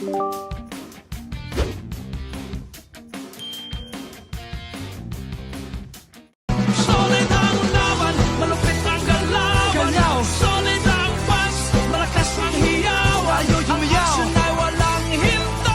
Solid ang laban, malupit ang galaw. Solid ang pas, malakas ang hiyaw. Ang action ay walang hinto.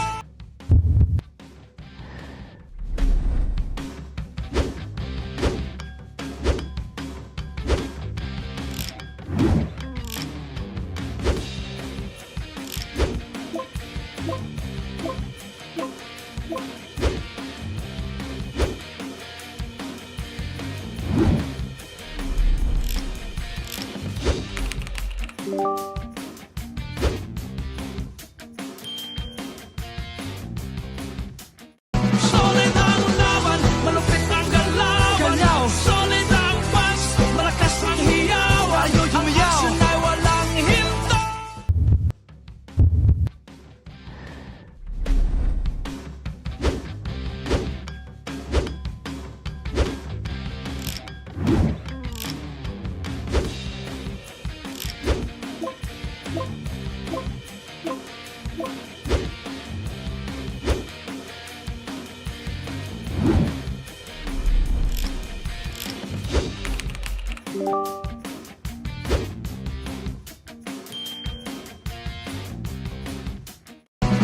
Solid ang laban, malupit ang galaw. Solid ang pas, malakas ang hiyaw. Ang action ay walang hinto.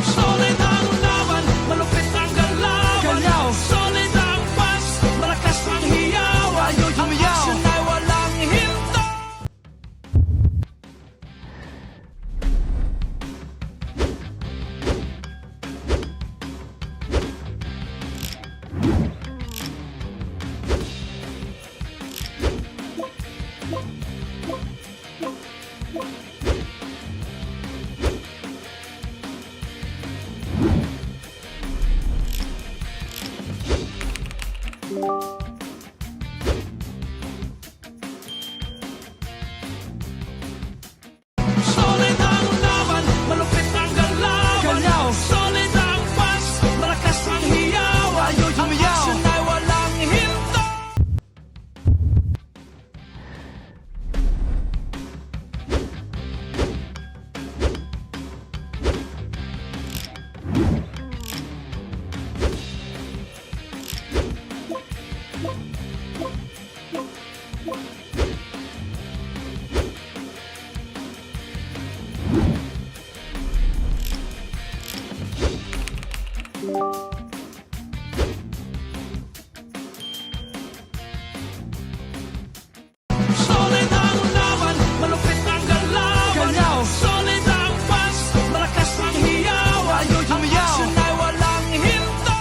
Solid ang laban, malupit ang galaw. Solid ang pas, malakas ang hiyaw. Ang action ay walang hinto. Solid ang laban, malupit ang galaw. Solid ang pas, malakas ang hiyaw. Ang action ay walang hinto. Solid ang laban, malupit ang galaw. Solid ang pas, malakas ang hiyaw. Ang action ay walang hinto.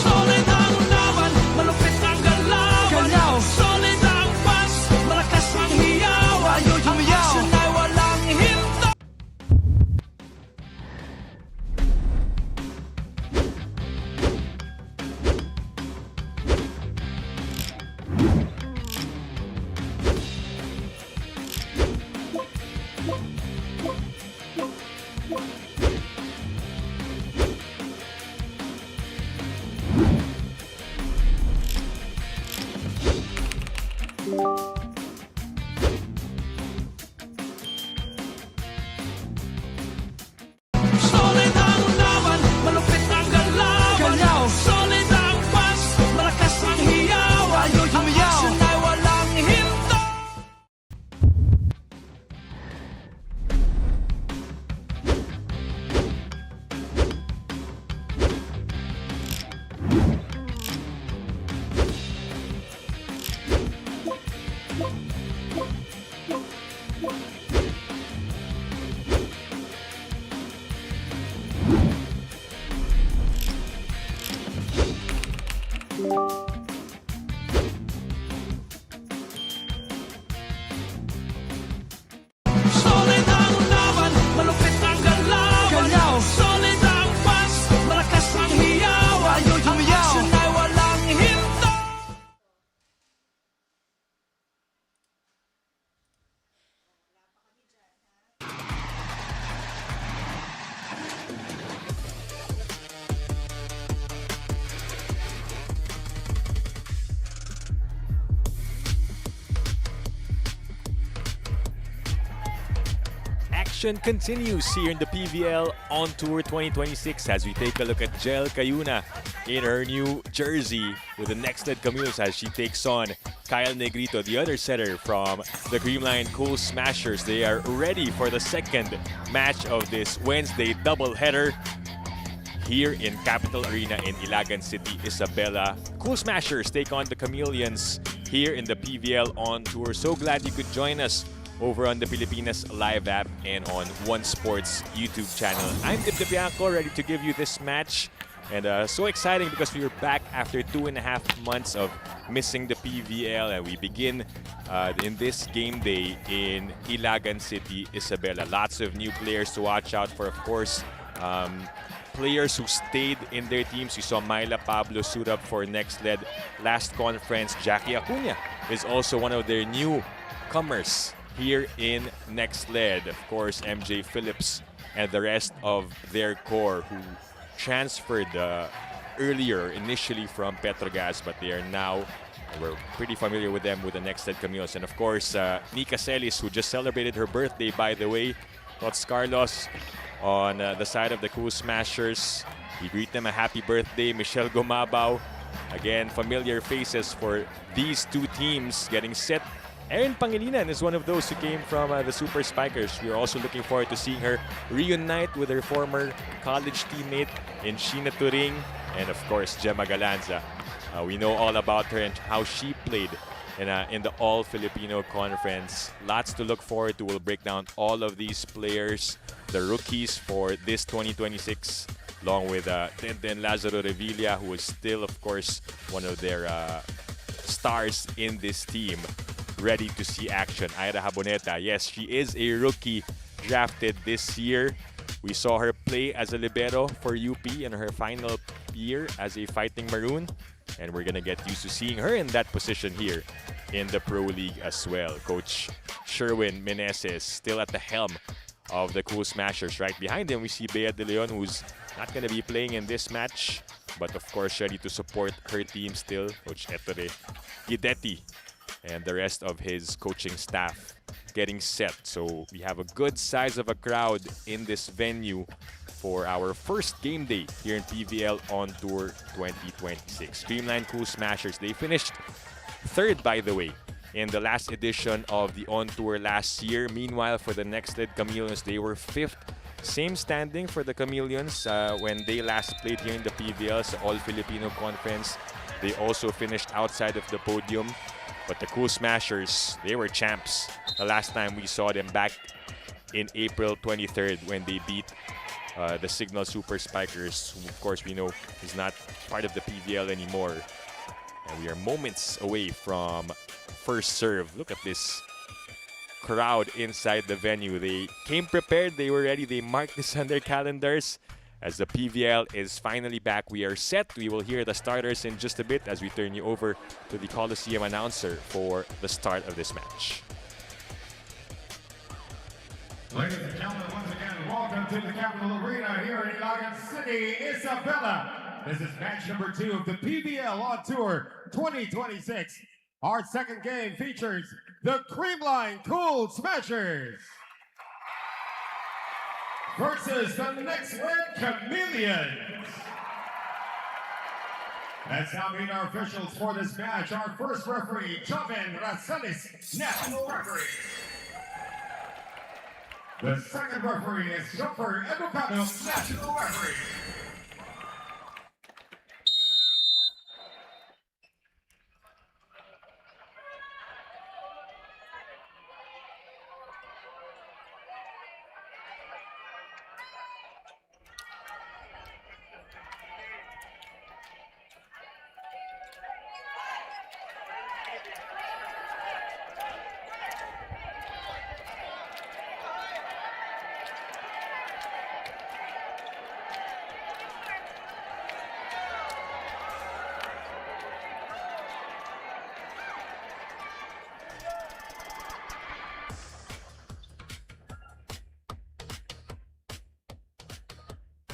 Solid ang laban, malupit ang galaw. Solid ang pas, malakas ang hiyaw. Ang action ay walang hinto. action continues here in the PVL On Tour 2026 as we take a look at Jel Cayuna in her new jersey with the Nxled Chameleons as she takes on Kyle Negrito, the other setter from the Creamline Cool Smashers. They are ready for the second match of this Wednesday doubleheader here in Capital Arena in Ilagan City, Isabela. Cool Smashers take on the Chameleons here in the PVL On Tour. So glad you could join us over on the Pilipinas Live app and on One Sports YouTube channel. I'm Dip Bianco, ready to give you this match. And so exciting because we were back after 2.5 months of missing the PVL, and we begin in this game day in Ilagan City, Isabela. Lots of new players to watch out for, of course. Players who stayed in their teams. You saw Myla Pablo suit up for Nxled last conference. Jackie Acuna is also one of their newcomers here in Nxled. Of course, MJ Phillips and the rest of their core who transferred earlier initially from Petrogas, but they are now, we're pretty familiar with them with the Nxled Chameleons. And of course, Nika Celis, who just celebrated her birthday, by the way. Tots Carlos on the side of the Cool Smashers. We greet them a happy birthday. Michelle Gomabao, again, familiar faces for these two teams getting set. Erin Pangilinan is one of those who came from the Super Spikers. We are also looking forward to seeing her reunite with her former college teammate in Sheena Turing, and of course Gemma Galanza. We know all about her and how she played in the All-Filipino Conference. Lots to look forward to. We'll break down all of these players, the rookies for this 2026, along with Tenten Lazaro Revilla, who is still, of course, one of their stars in this team. Ready to see action. Ira Haboneta, yes, she is a rookie drafted this year. We saw her play as a libero for UP in her final year as a Fighting Maroon, and we're gonna get used to seeing her in that position here in the Pro League as well. Coach Sherwin Meneses still at the helm of the Cool Smashers. Right behind him, we see Bea De Leon, who's not gonna be playing in this match, but of course ready to support her team still. Coach Ettore Guidetti and the rest of his coaching staff getting set. So we have a good size of a crowd in this venue for our first game day here in PVL On Tour 2026. Creamline Cool Smashers, they finished third, by the way, in the last edition of the On Tour last year. Meanwhile, for the Nxled Chameleons, they were fifth. Same standing for the Chameleons when they last played here in the PVL, the All-Filipino Conference. They also finished outside of the podium. But the Cool Smashers, they were champs the last time we saw them back in April 23rd when they beat the Signal Super Spikers, who of course we know is not part of the PVL anymore. And we are moments away from first serve. Look at this crowd inside the venue. They came prepared, they were ready, they marked this on their calendars. As the PVL is finally back, we are set. We will hear the starters in just a bit as we turn you over to the Coliseum announcer for the start of this match. Ladies and gentlemen, once again, welcome to the Capital Arena here in Ilagan City, Isabela. This is match number 2 of the PVL On Tour 2026. Our second game features the Creamline Cool Smashers versus the Nxled Chameleons. Let's now meet our officials for this match. Our first referee, Joven Rasalis, national referee. The second referee is Jumper Educado, national referee.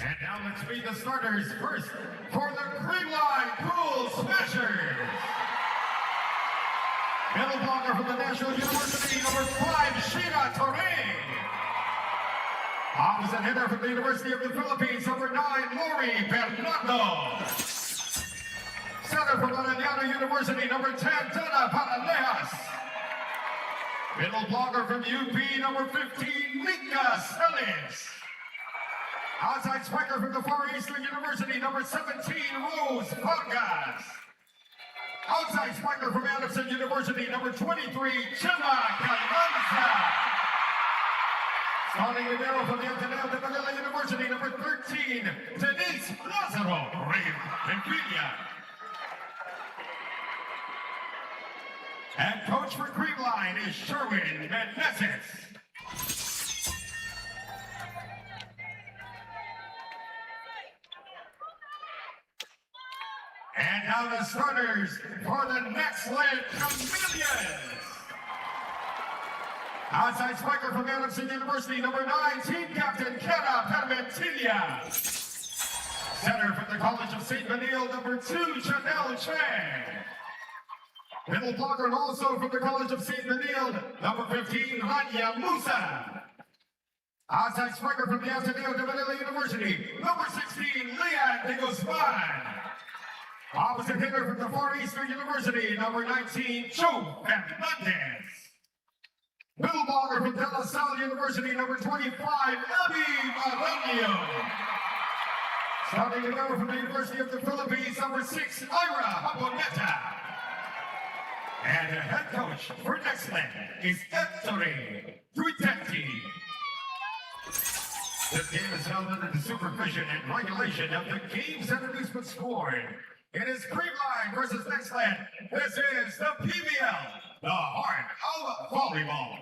And now let's meet the starters. First, for the Creamline Cool Smashers. Middle blocker from the National University, number 5, Sheena Turing. Opposite hitter from the University of the Philippines, number 9, Lori Bernardo. Center from Ilagan University, number 10, Dana Paralejas. Middle blocker from UP, number 15, Nxled Chameleons. Outside striker from the Far Eastern University, number 17, Rose Vargas. Outside striker from Anderson University, number 23, Chema Calmanza. Starting libero from the Ateneo de Manila University, number 13, Denise Lazaro Reyes. And coach for Creamline is Sherwin Meneses. And now the starters for the Nxled Chameleons. Outside striker from Anderson University, number 9, team captain Kara Permentilla. Center from the College of St. Benil, number 2, Nxled Chang. Middle blocker and also from the College of St. Benil, number 15, Rania Musa. Outside striker from the Ateneo de Manila University, number 16, Leanne de Guzman. Opposite hitter from the Far Eastern University, number 19, Joe Fernandez. Middle blocker from De La Salle University, number 25, Abby Maranio. Starting libero from the University of the Philippines, number 6, Ira Haboneta. And the head coach for Nxled is Ettore Duitenti. This game is held under the supervision and regulation of the Games and Amusements Board. It is Creamline versus Nxled. This is the PVL, the heart of volleyball.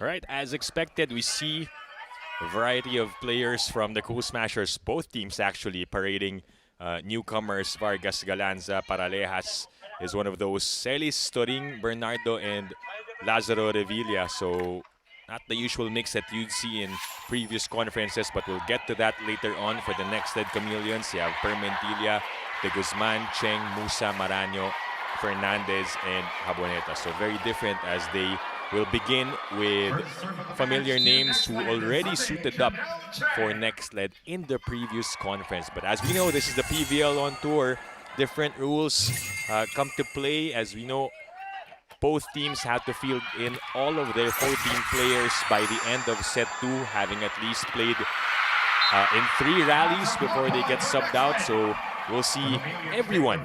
All right, as expected, we see a variety of players from the Cool Smashers, both teams actually parading newcomers. Vargas Galanza, Paralejas is one of those. Celis, Toring, Bernardo, and Lazaro Revilla. So not the usual mix that you'd see in previous conferences, but we'll get to that later on. For the Nxled Chameleons, you have Permentilla, De Guzman, Cheng, Musa, Maranyo, Fernandez, and Haboneta. So very different, as they will begin with familiar names who already suited up for Nxled in the previous conference. But as we know, this is the PVL on tour. Different rules come to play. As we know, both teams have to field in all of their 14 players by the end of set 2, having at least played in 3 rallies before they get subbed out. So we'll see everyone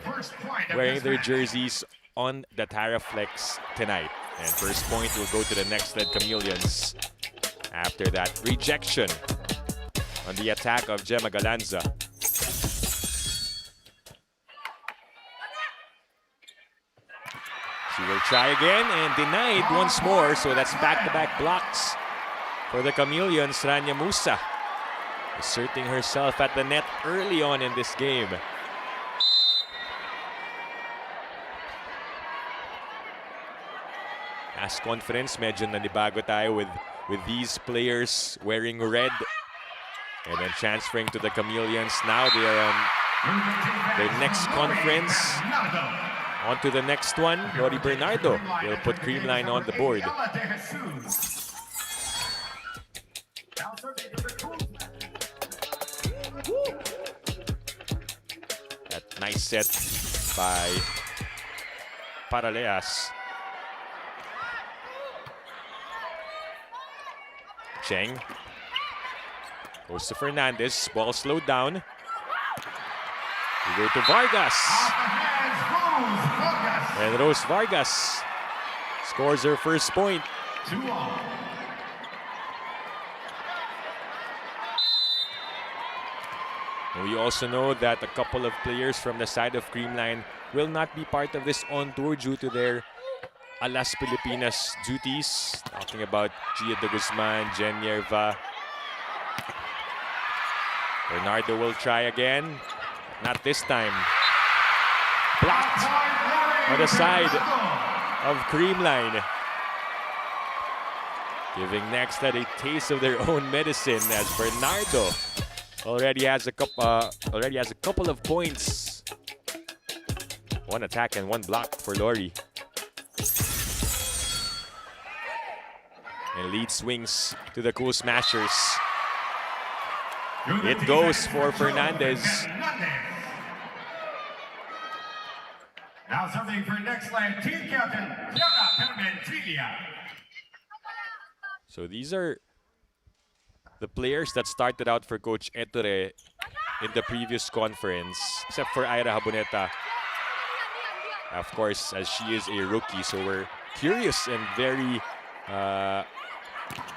wearing their jerseys on the Taraflex tonight. And first point will go to the Nxled Chameleons after that rejection on the attack of Gemma Galanza. She will try again and denied once more. So that's back-to-back blocks for the Chameleons. Rania Musa asserting herself at the net early on in this game. Last conference, medyo nanibago tayo with these players wearing red and then transferring to the Chameleons. Now they are on their next conference. On to the next one. Lori Bernardo will put Creamline on the board. That nice set by Paralejas. Cheng goes to Fernandez. Ball slowed down. We go to Vargas. And Rose Vargas scores her first point. And we also know that a couple of players from the side of Creamline will not be part of this on tour due to their Alas Pilipinas duties. Talking about Gia de Guzman, Jen Yerva. Bernardo will try again. Not this time. Blocked on the side of Creamline. Giving Nxled a taste of their own medicine, as Bernardo already has a couple of points. One attack and one block for Lori. And lead swings to the Cool Smashers. It goes for Fernandez. Now serving for Nxled team captain, Piera. So these are the players that started out for Coach Ettore in the previous conference, except for Ira Haboneta. Of course, as she is a rookie, so we're curious and very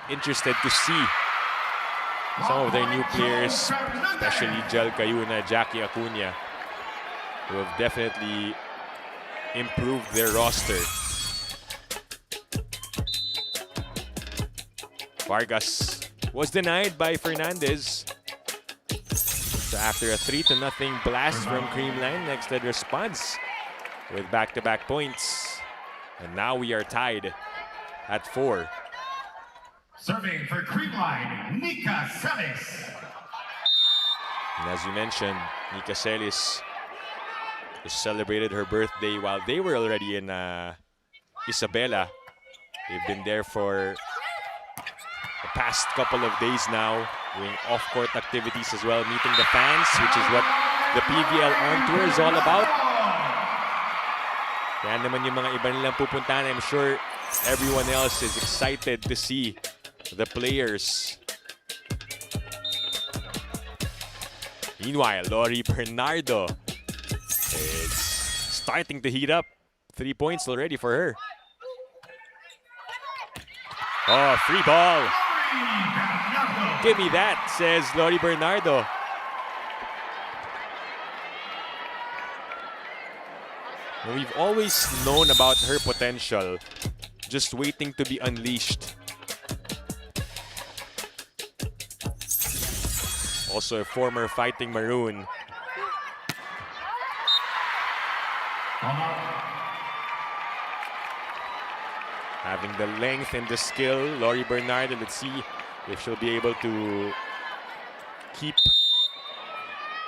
interested to see some of their new players, especially Jel Cayuna, Jackie Acuna, who have definitely improved their roster. Vargas was denied by Fernandez. So after a 3-0 blast from Creamline, Nxled responds with back-to-back points. And now we are tied at 4. Serving for Creamline, Nika Celis. And as you mentioned, Nika Celis just celebrated her birthday while they were already in Isabela. They've been there for the past couple of days now, doing off-court activities as well, meeting the fans, which is what the PVL on tour is all about. Yan naman yung mga iba nilang pupuntahan. I'm sure everyone else is excited to see the players. Meanwhile, Lori Bernardo is starting to heat up. 3 points already for her. Oh, free ball. Give me that, says Lori Bernardo. We've always known about her potential, just waiting to be unleashed. Also a former Fighting Maroon. Having the length and the skill, Lori Bernardo, let's see if she'll be able to keep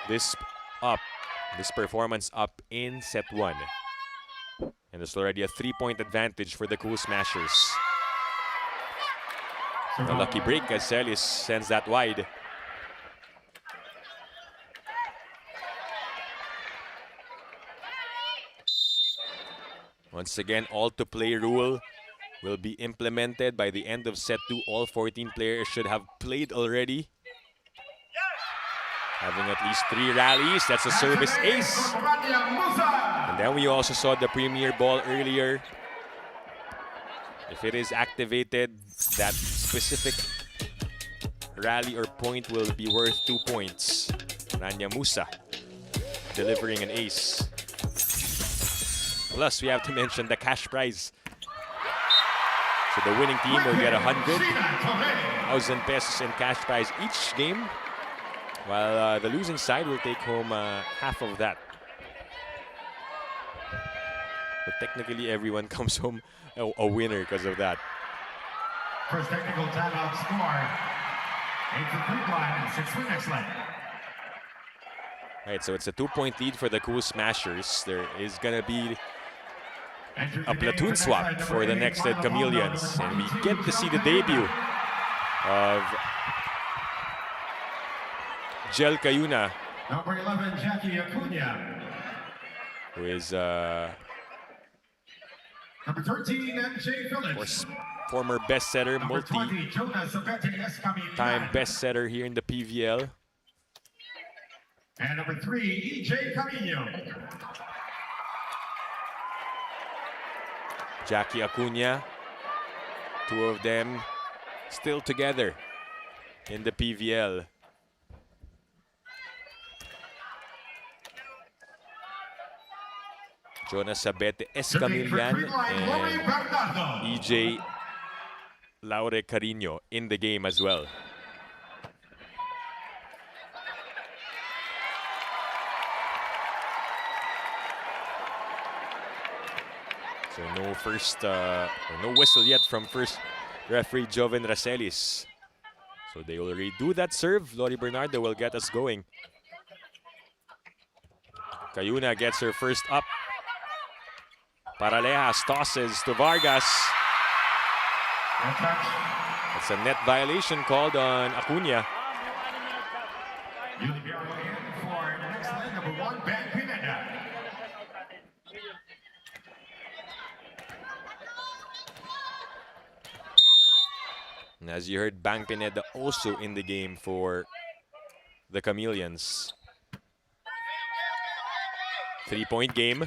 this performance up in set 1. And there's already a 3-point advantage for the Cool Smashers. A lucky break as Celis sends that wide. Once again, all-to-play rule will be implemented by the end of set 2. All 14 players should have played already. Having at least 3 rallies. That's a service ace. And then we also saw the premier ball earlier. If it is activated, that specific rally or point will be worth 2 points. Rania Musa delivering an ace. Plus, we have to mention the cash prize. So the winning team will get 100,000 pesos in cash prize each game, while the losing side will take home half of that. But technically, everyone comes home a winner because of that. First technical timeout score. 8 for Creamline and 6 for Nxled. Right, so it's a 2-point lead for the Cool Smashers. There is gonna be a platoon swap for the Nxled Chameleons, and we get to see the debut of Jel Cayuna, Number 11, Jackie Acuna. who is Number 13, MJ of Phillips. course former best setter, Number 20, Jonas multi-time best setter here in the PVL. And number 3, EJ Camino. Jackie Acuna, 2 of them still together in the PVL. Jonas Sabete Escamillan and EJ Laure Carino in the game as well. So no first, or no whistle yet from first referee Joven Racelis. So they will redo that serve. Lori Bernardo will get us going. Cayuna gets her first up. Paralejas tosses to Vargas. It's a net violation called on Acuna. You'll be going in for Nxled number 1, Ben Pineda. And as you heard, Bang Pineda also in the game for the Chameleons. 3-point game.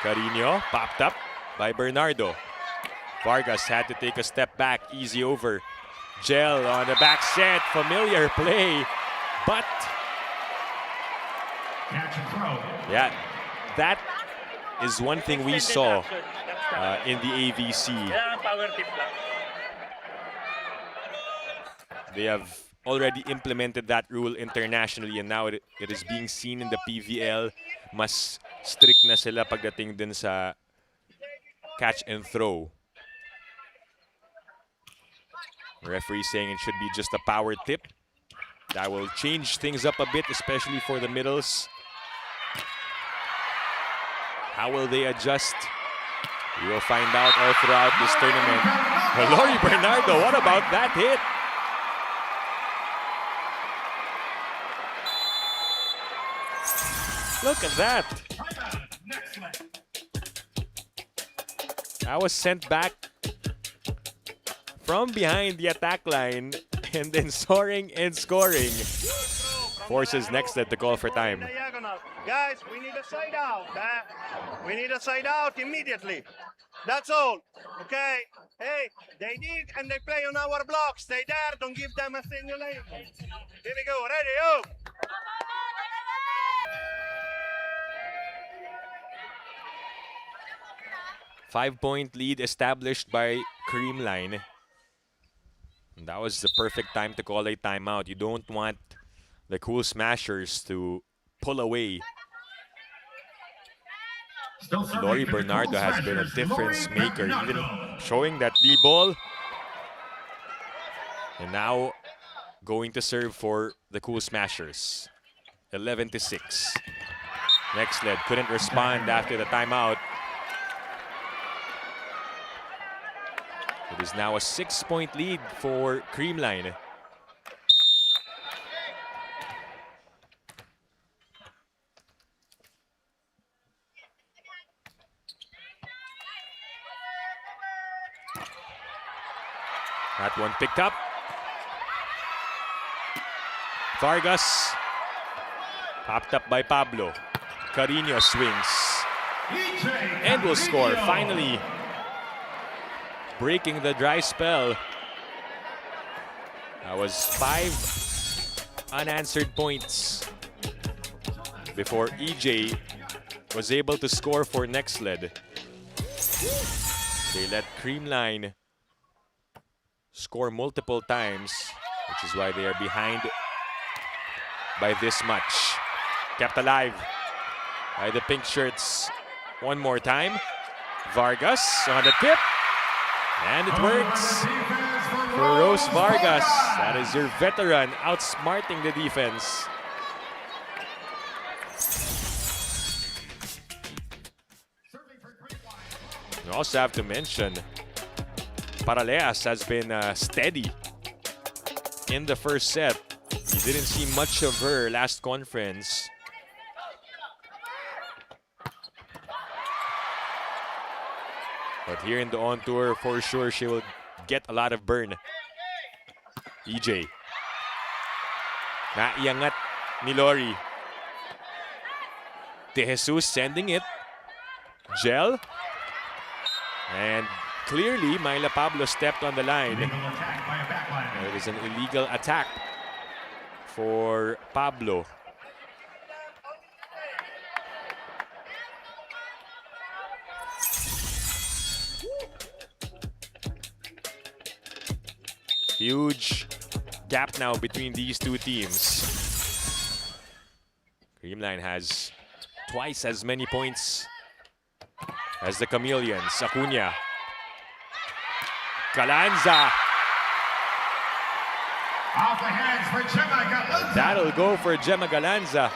Carino popped up by Bernardo. Vargas had to take a step back, easy over. Gel on the back set, familiar play, but Catch and throw. yeah, that is one thing we saw in the AVC. They have already implemented that rule internationally, and now it is being seen in the PVL. Mas strict na sila pagdating din sa catch and throw. The referee saying it should be just a power tip. That will change things up a bit, especially for the middles. How will they adjust? We will find out all throughout this tournament. Lori Bernardo, what about that hit? Look at that. That was sent back from behind the attack line and then soaring and scoring. Forces Nxled to call for time. Guys, we need a side out. We need a side out immediately. That's all. Okay? Hey, they dig and they play on our block. Stay there. Don't give them a stimulation. Here we go. Ready? Oh! Five-point lead established by Creamline. And that was the perfect time to call a timeout. You don't want the Cool Smashers to pull away. Lori Bernardo has been a difference maker, even showing that D-ball. And now going to serve for the Cool Smashers. 11-6. Nxled couldn't respond after the timeout. It is now a 6-point lead for Creamline. That one picked up. Vargas. Popped up by Pablo. Carino swings. And will score. Finally breaking the dry spell. That was 5 unanswered points before EJ was able to score for Nxled. They let Creamline score multiple times, which is why they are behind by this much. Kept alive by the pink shirts one more time. Vargas on the tip. And it works for Rose Vargas. That is your veteran outsmarting the defense. You also have to mention Paralejas has been steady in the first set. You didn't see much of her last conference. But here in the on-tour, for sure, she will get a lot of burn. EJ. Naiangat ni Lori. De Jesus sending it. Gel. And clearly, Myla Pablo stepped on the line. It is an illegal attack for Pablo. Huge gap now between these two teams. Creamline has twice as many points as the Chameleons. Acuna. Galanza. Off the hands for Gemma Galanza. That'll go for Gemma Galanza.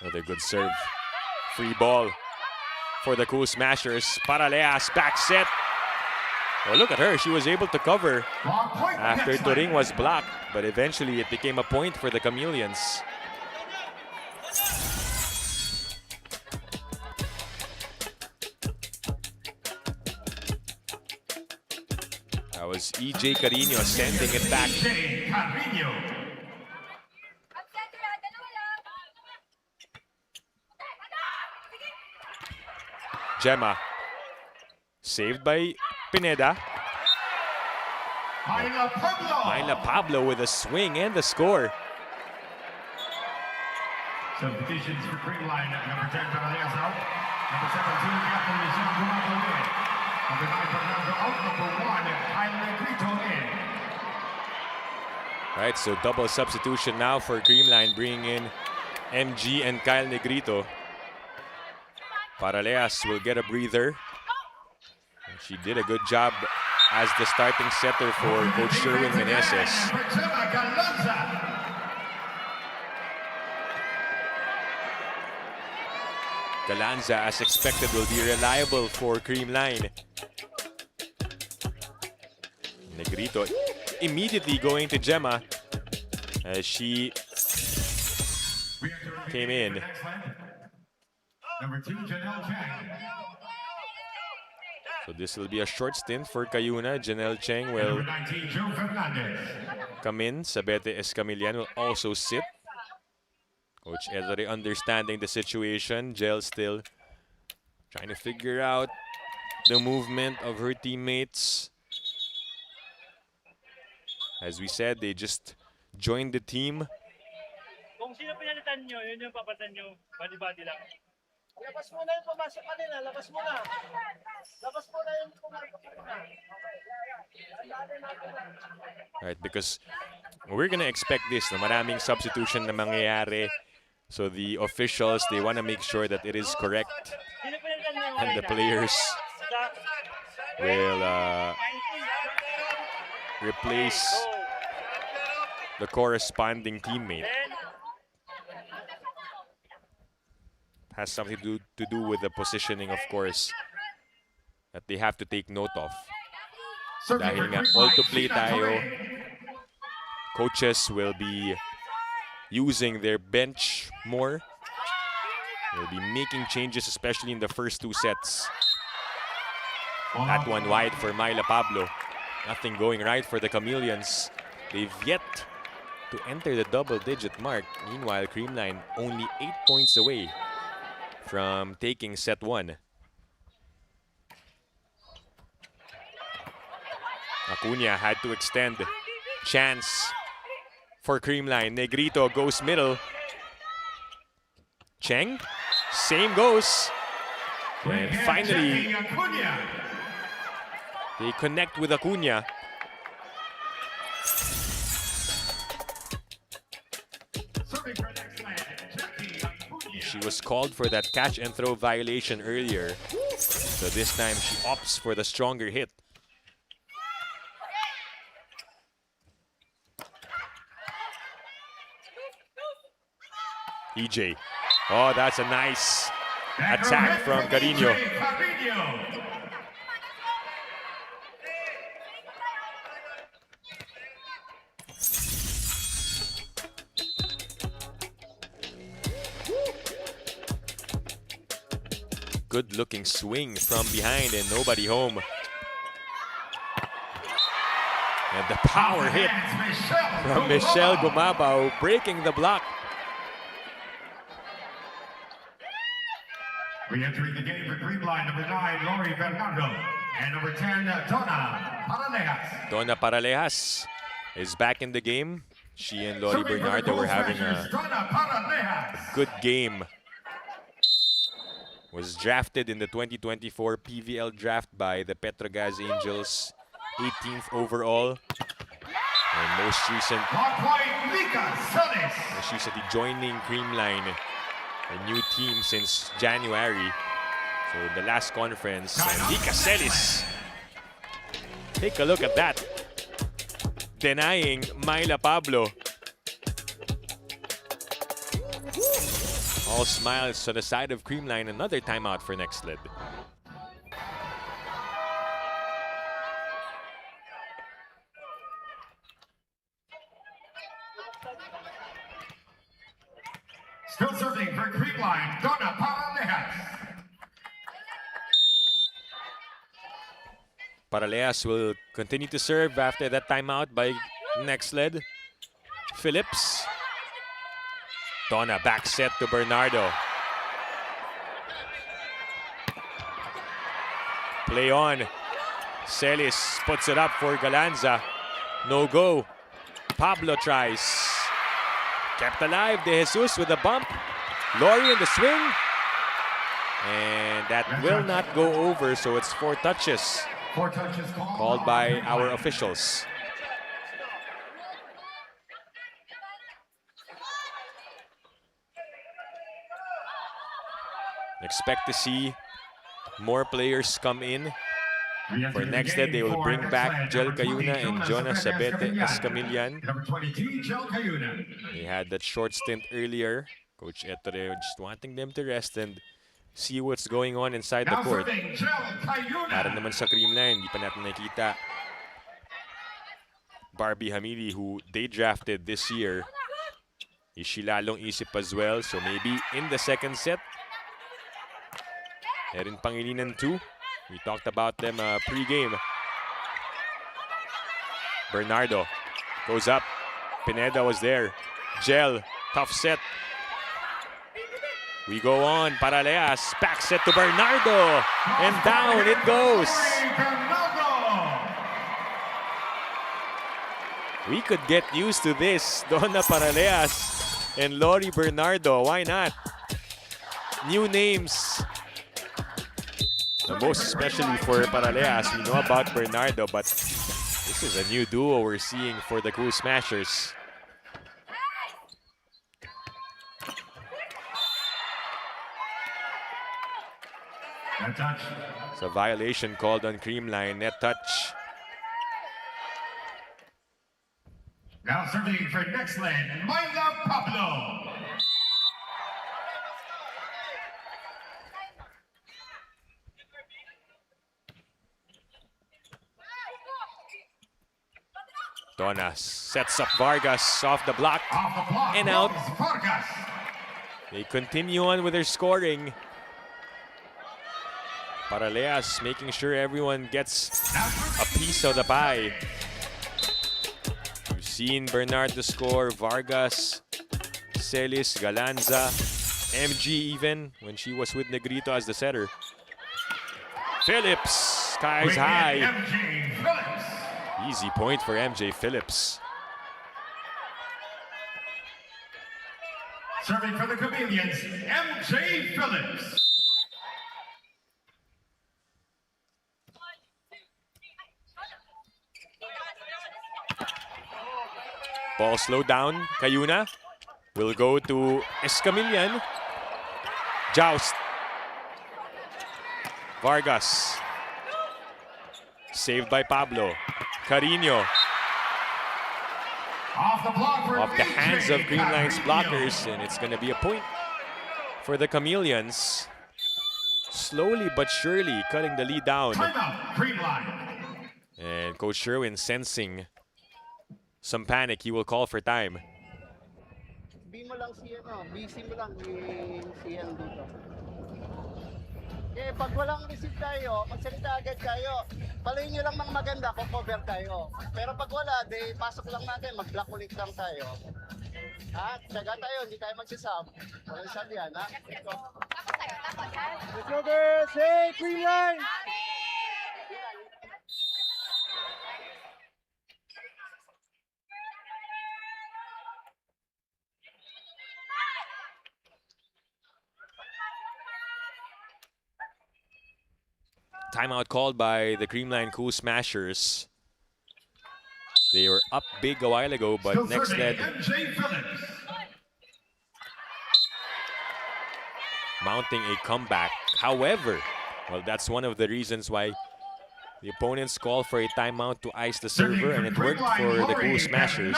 Another good serve. Free ball for the Cool Smashers. Paraleas, back set. Oh, look at her. She was able to cover after Turing was blocked, but eventually it became a point for the Chameleons. That was EJ Carino sending it back. Gemma. Saved by Pineda. Myla Pablo with a swing and the score. Substitutions for Creamline. Number 10, Paraleas out. Number 17, Captain Isabela Gumabo in. Number 9, Fernando out. Number 1, Kyle Negrito in. Right, so double substitution now for Creamline, bringing in MG and Kyle Negrito. Paraleas will get a breather. She did a good job as the starting setter for Coach Sherwin Meneses. Galanza, as expected, will be reliable for Creamline. Negrito immediately going to Gemma as she came in. Number 2, Janelle Chang. So this will be a short stint for Cayuna. Janelle Cheng will Number 19, Joe Fernandez. come in. Sabete Escamillan will also sit. Coach Edre understanding the situation. Jel still trying to figure out the movement of her teammates. As we said, they just joined the team. Kung sino pinalitan nyo, yun yung papatan nyo. Body-body lang. Labas mo na yung pumasok kanina. Labas mo na. Labas mo na yung pumasok kanina. Right, because we're gonna expect this. Na maraming substitution na mangyayari. So the officials, they want to make sure that it is correct. And the players will replace the corresponding teammate. Has something to do with the positioning, of course, that they have to take note of. Dahil nga all to play tayo, coaches will be using their bench more. They'll be making changes, especially in the first two sets. That one wide for Myla Pablo. Nothing going right for the Chameleons. They've yet to enter the double-digit mark. Meanwhile, Creamline only 8 points away from taking set 1. Acuna had to extend. Chance for Creamline. Negrito goes middle. Cheng, same goes. And finally, they connect with Acuna. She was called for that catch and throw violation earlier. So this time she opts for the stronger hit. EJ. Oh, that's a nice attack from Carino. Good looking swing from behind and nobody home. And the power hit from Michelle Gumabao, breaking the block. Re-entering the game for Creamline, number 9, Lori Bernardo. And number 10, Donna Paralejas. Donna Paralejas is back in the game. She and Lori Bernardo were having a good game. Was drafted in the 2024 PVL draft by the Petrogas Angels, 18th overall. And most recent, joining Creamline, a new team since January. So in the last conference, Lika Celis. Take a look at that. Denying Myla Pablo. All smiles to the side of Creamline. Another timeout for Nxled. Still serving for Creamline, Donna Paralejas. Paralejas will continue to serve after that timeout by Nxled. Phillips. Donna back set to Bernardo. Play on. Celis puts it up for Galanza. No go. Pablo tries. Kept alive. De Jesus with a bump. Lori in the swing. And that will not go over, so it's 4 touches. 4 touches Called by our officials. Expect to see more players come in. For Nxled, they will bring back Jel Cayuna and Jonas Sabete Escamillan. Number 22, Jel Cayuna. They had that short stint earlier. Coach Ettore just wanting them to rest and see what's going on inside the Now court. serving, Jel Cayuna. Para naman sa Creamline, hindi pa natin nakita Barbie Hamidi, who they drafted this year. Is she lalong isip as well? So maybe in the second set. Erin Pangilinan too. We talked about them pre-game. Bernardo goes up. Pineda was there. Jel, tough set. We go on. Paralejas, back set to Bernardo. And down it goes. We could get used to this. Donna Paralejas and Lori Bernardo. Why not? New names. Most especially for Paralejas. We know about Bernardo, but this is a new duo we're seeing for the Cool Smashers. Net touch. It's a violation called on Creamline. Net touch. Now serving for Nxled, Myla Pablo. Donna sets up Vargas off the block Off the block, and out. Vargas. They continue on with their scoring. Paralejas making sure everyone gets a piece of the pie. We've seen Bernardo score, Vargas, Celis, Galanza, MG even when she was with Negrito as the setter. Phillips, skies high. MJ Phillips. Easy point for MJ Phillips. Serving for the Chameleons, MJ Phillips. Ball slowed down. Cayuna will go to Escamillan. Joust. Vargas. Saved by Pablo. Carino. Off the block for Off the hands of Creamline's Carino. blockers, and it's going to be a point for the Chameleons. Slowly but surely cutting the lead down. Timeout, Creamline. And Coach Sherwin sensing some panic, he will call for time. B mo lang si BC mo lang yung CL dito. Eh, pag walang receive tayo, magsalita agad tayo. Palayin nyo lang ng maganda kung cover tayo. Pero pag wala, de, pasok lang natin, mag-block ulit lang tayo. Ha? Tsaga tayo, hindi tayo magsasab. Walang sabi yan, ha? Let's go, girls! Hey, Creamline! Timeout called by the Creamline Cool Smashers. They were up big a while ago, but Still Nxled serving, MJ Phillips. mounting a comeback. However, well, that's one of the reasons why the opponents call for a timeout to ice the server, and it worked for the Cool Smashers.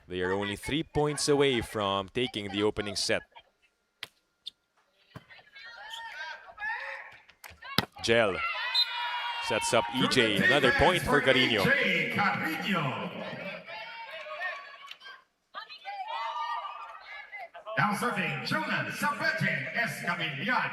They are only 3 points away from taking the opening set. Gel sets up EJ. Another point for Carino. EJ Carino. Now serving Jonas Sabete Escamillan.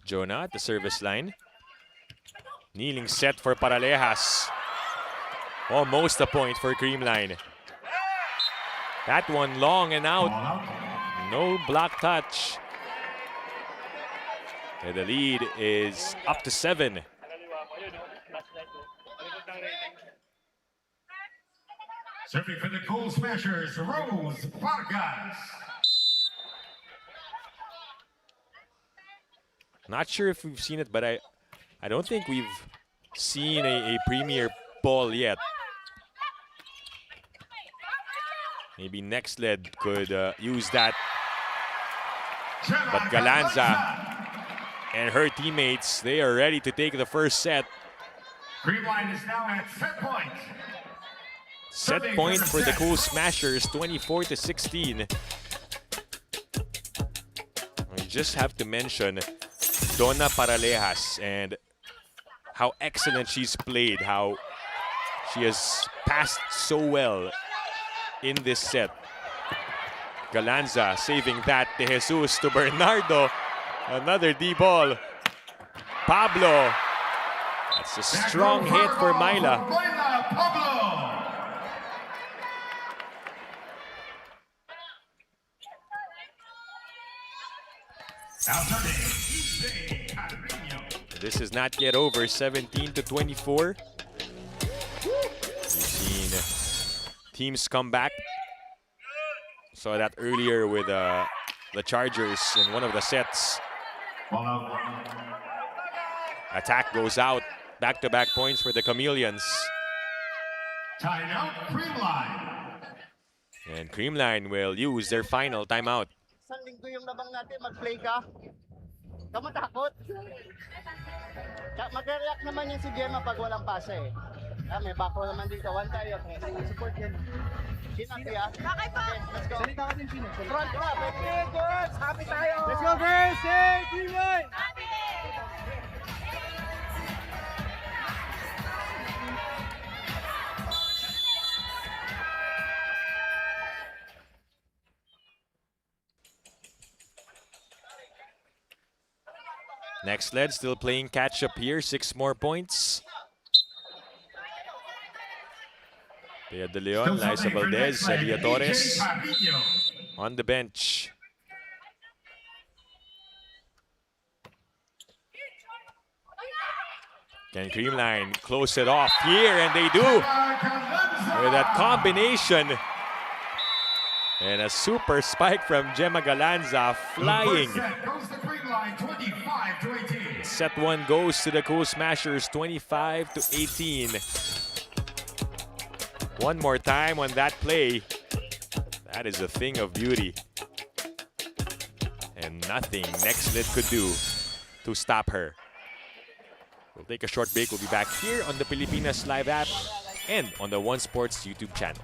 Jonah at the service line. Kneeling set for Paralejas. Almost a point for Creamline. That one long and out. No block touch. And the lead is up to 7. Serving for the Cool Smashers, Rose Vargas. Not sure if we've seen it, but I don't think we've seen a premier ball yet. Maybe Nxled could use that. But Galanza and her teammates, they are ready to take the first set. Creamline is now at set point. Set point for the Cool Smashers, 24-16. I just have to mention Donna Paralejas and how excellent she's played, how she has passed so well in this set. Galanza saving that. De Jesus to Bernardo. Another D-ball. Pablo. That's a strong hit for Myla. This is not yet over. 17-24. We've seen teams come back. Saw that earlier with the Chargers in one of the sets. Attack goes out. Back-to-back points for the Chameleons. Timeout, Creamline. And Creamline will use their final timeout. Isang linggo yung labang natin, mag-play ka. Kamu takot? Mag-react naman yung si Gemma pag walang pasa eh. May bako naman dito. One tayo. Support yan. Chin-up ya. Okay, let's go. Salita ka din, Chin-up. Front up. Okay, girls. Happy tayo. Let's go, girls. Hey, Creamline. Nxled still playing catch up here. 6 more points. Pia De Leon, Liza Valdez, Celia Torres on the bench. Can Creamline close it off here? And they do. With that combination. And a super spike from Gemma Galanza flying. Set 1 goes to the Cool Smashers, 25-18. One more time on that play. That is a thing of beauty. And nothing Nxled could do to stop her. We'll take a short break. We'll be back here on the Pilipinas Live app and on the One Sports YouTube channel.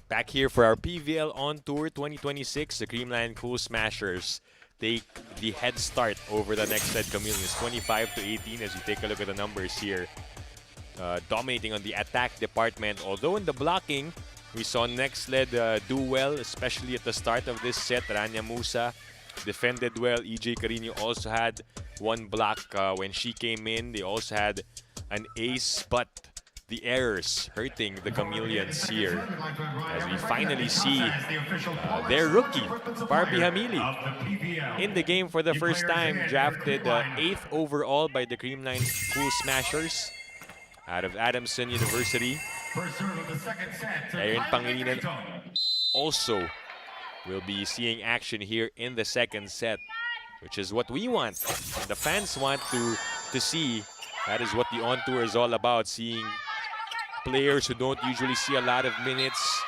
Back here for our PVL On Tour 2026, the Creamline Cool Smashers take the head start over the Nxled Chameleons, 25-18 as you take a look at the numbers here. Dominating on the attack department, although in the blocking, we saw Nxled do well, especially at the start of this set. Rania Musa defended well. EJ Carino also had one block when she came in. They also had an ace, but the errors hurting the Chameleons here as we finally see their rookie, Barbie Hamili, in the game for the first time, drafted 8th overall by the Creamline Cool Smashers out of Adamson University. Erin Pangilinan also will be seeing action here in the second set, which is what we want and the fans want to see. That is what the On Tour is all about, seeing players who don't usually see a lot of minutes,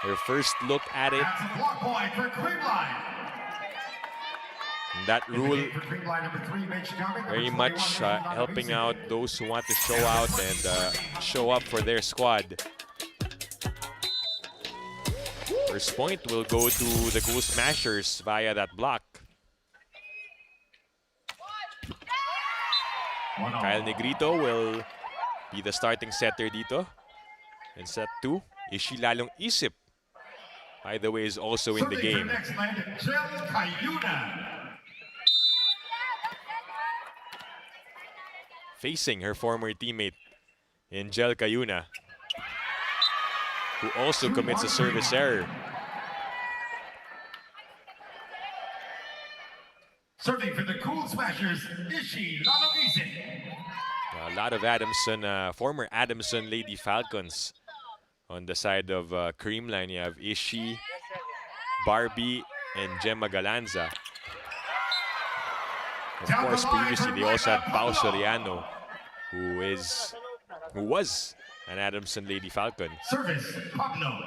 their first look at it. And that rule very much helping out those who want to show out and show up for their squad. First point will go to the Cool Smashers via that block. Kyle Negrito will be the starting setter dito. In set 2, Ishi Lalong Isip, by the way, is also in the game. Facing her former teammate, Nxled Chameleons, who also commits a service error. Serving for the Cool Smashers, Ishi Lalong Isip. A lot of Adamson, former Adamson Lady Falcons on the side of Creamline. You have Ishi, Barbie, and Gemma Galanza. Of course, previously they also had Pao Soriano, who was an Adamson Lady Falcon. Service, Pablo.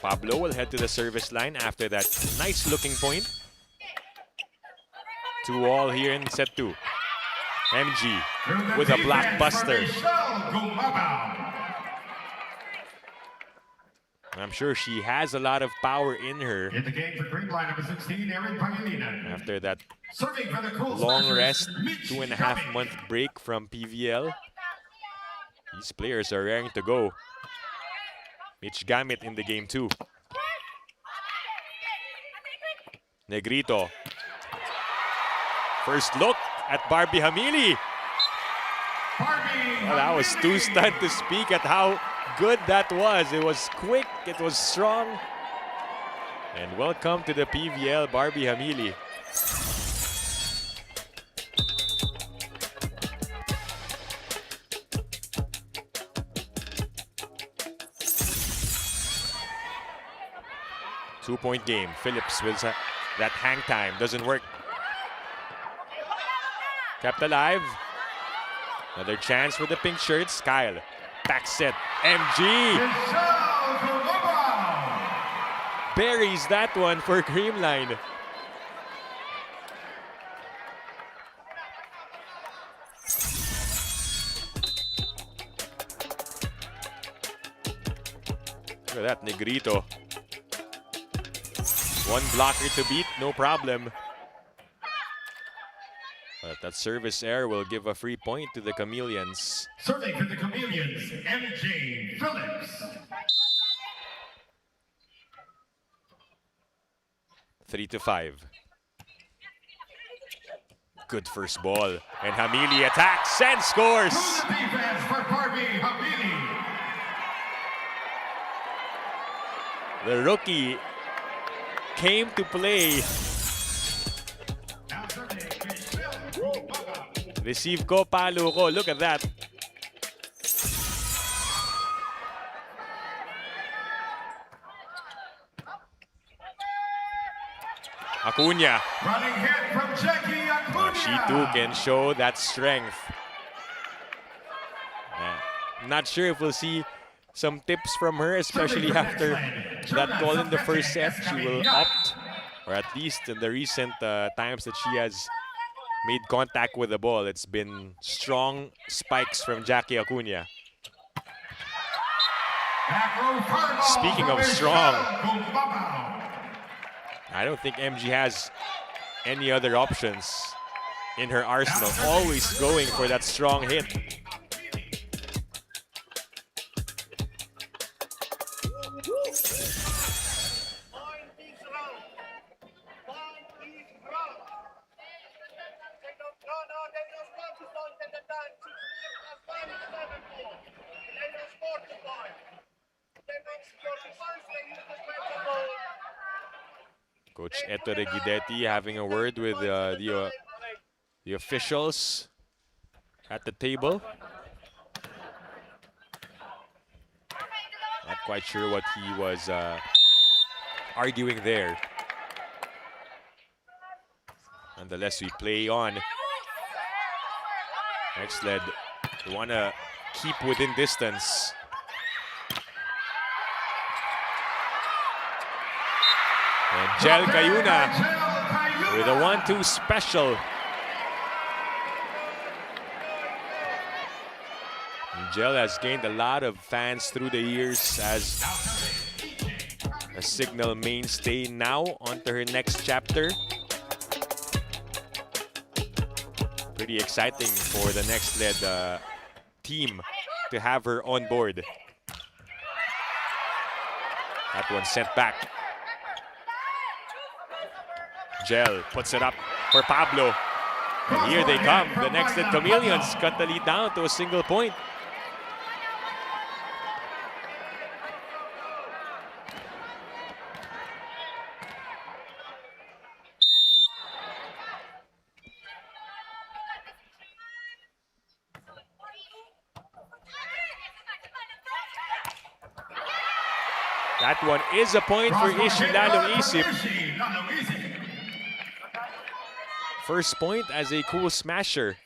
Pablo will head to the service line after that nice-looking point. 2-all here in set 2. MG with a blockbuster. I'm sure she has a lot of power in her. In the game for Creamline, number 16, Erin Pangilinan. After that Serving for the Cool long Smashers, rest, Mitch 2.5-month break from PVL. These players are raring to go. Mitch Gamit in the game too. Negrito. First look at Barbie Hamili. Well, I was too stunned to speak at how good that was. It was quick, it was strong. And welcome to the PVL, Barbie Hamili. Two-point game. Phillips with that hang time. Doesn't work. Kept alive. Another chance for the pink shirts. Kyle. Back set. MG. Buries that one for Creamline. Look at that, Negrito. One blocker to beat, no problem. But that service error will give a free point to the Chameleons. Serving for the Chameleons, MJ Phillips. 3-5. Good first ball. And Hamili attacks and scores. Good defense for Barbie Hamili. The rookie came to play. Receive ko, palo ko. Look at that. Acuna. Running hit from Jackie Acuna. She too can show that strength. I'm not sure if we'll see some tips from her, especially after that call in the first set. She will opt, or at least in the recent times that she has made contact with the ball, it's been strong spikes from Jackie Acuna. Speaking of strong, I don't think MG has any other options in her arsenal. Always going for that strong hit. Coach Ettore Guidetti having a word with the officials at the table. Not quite sure what he was arguing there. Nonetheless, we play on. Nxled, we want to keep within distance. And Nxled Cayuna with a 1-2 special. Nxled has gained a lot of fans through the years as a Signal mainstay. Now onto her next chapter. Pretty exciting for the Nxled team to have her on board. That one sent back. Nxled puts it up for Pablo. And here they come. The Nxled Chameleons cut the lead down to a single point. That one is a point for Isabela. First point as a Cool Smasher.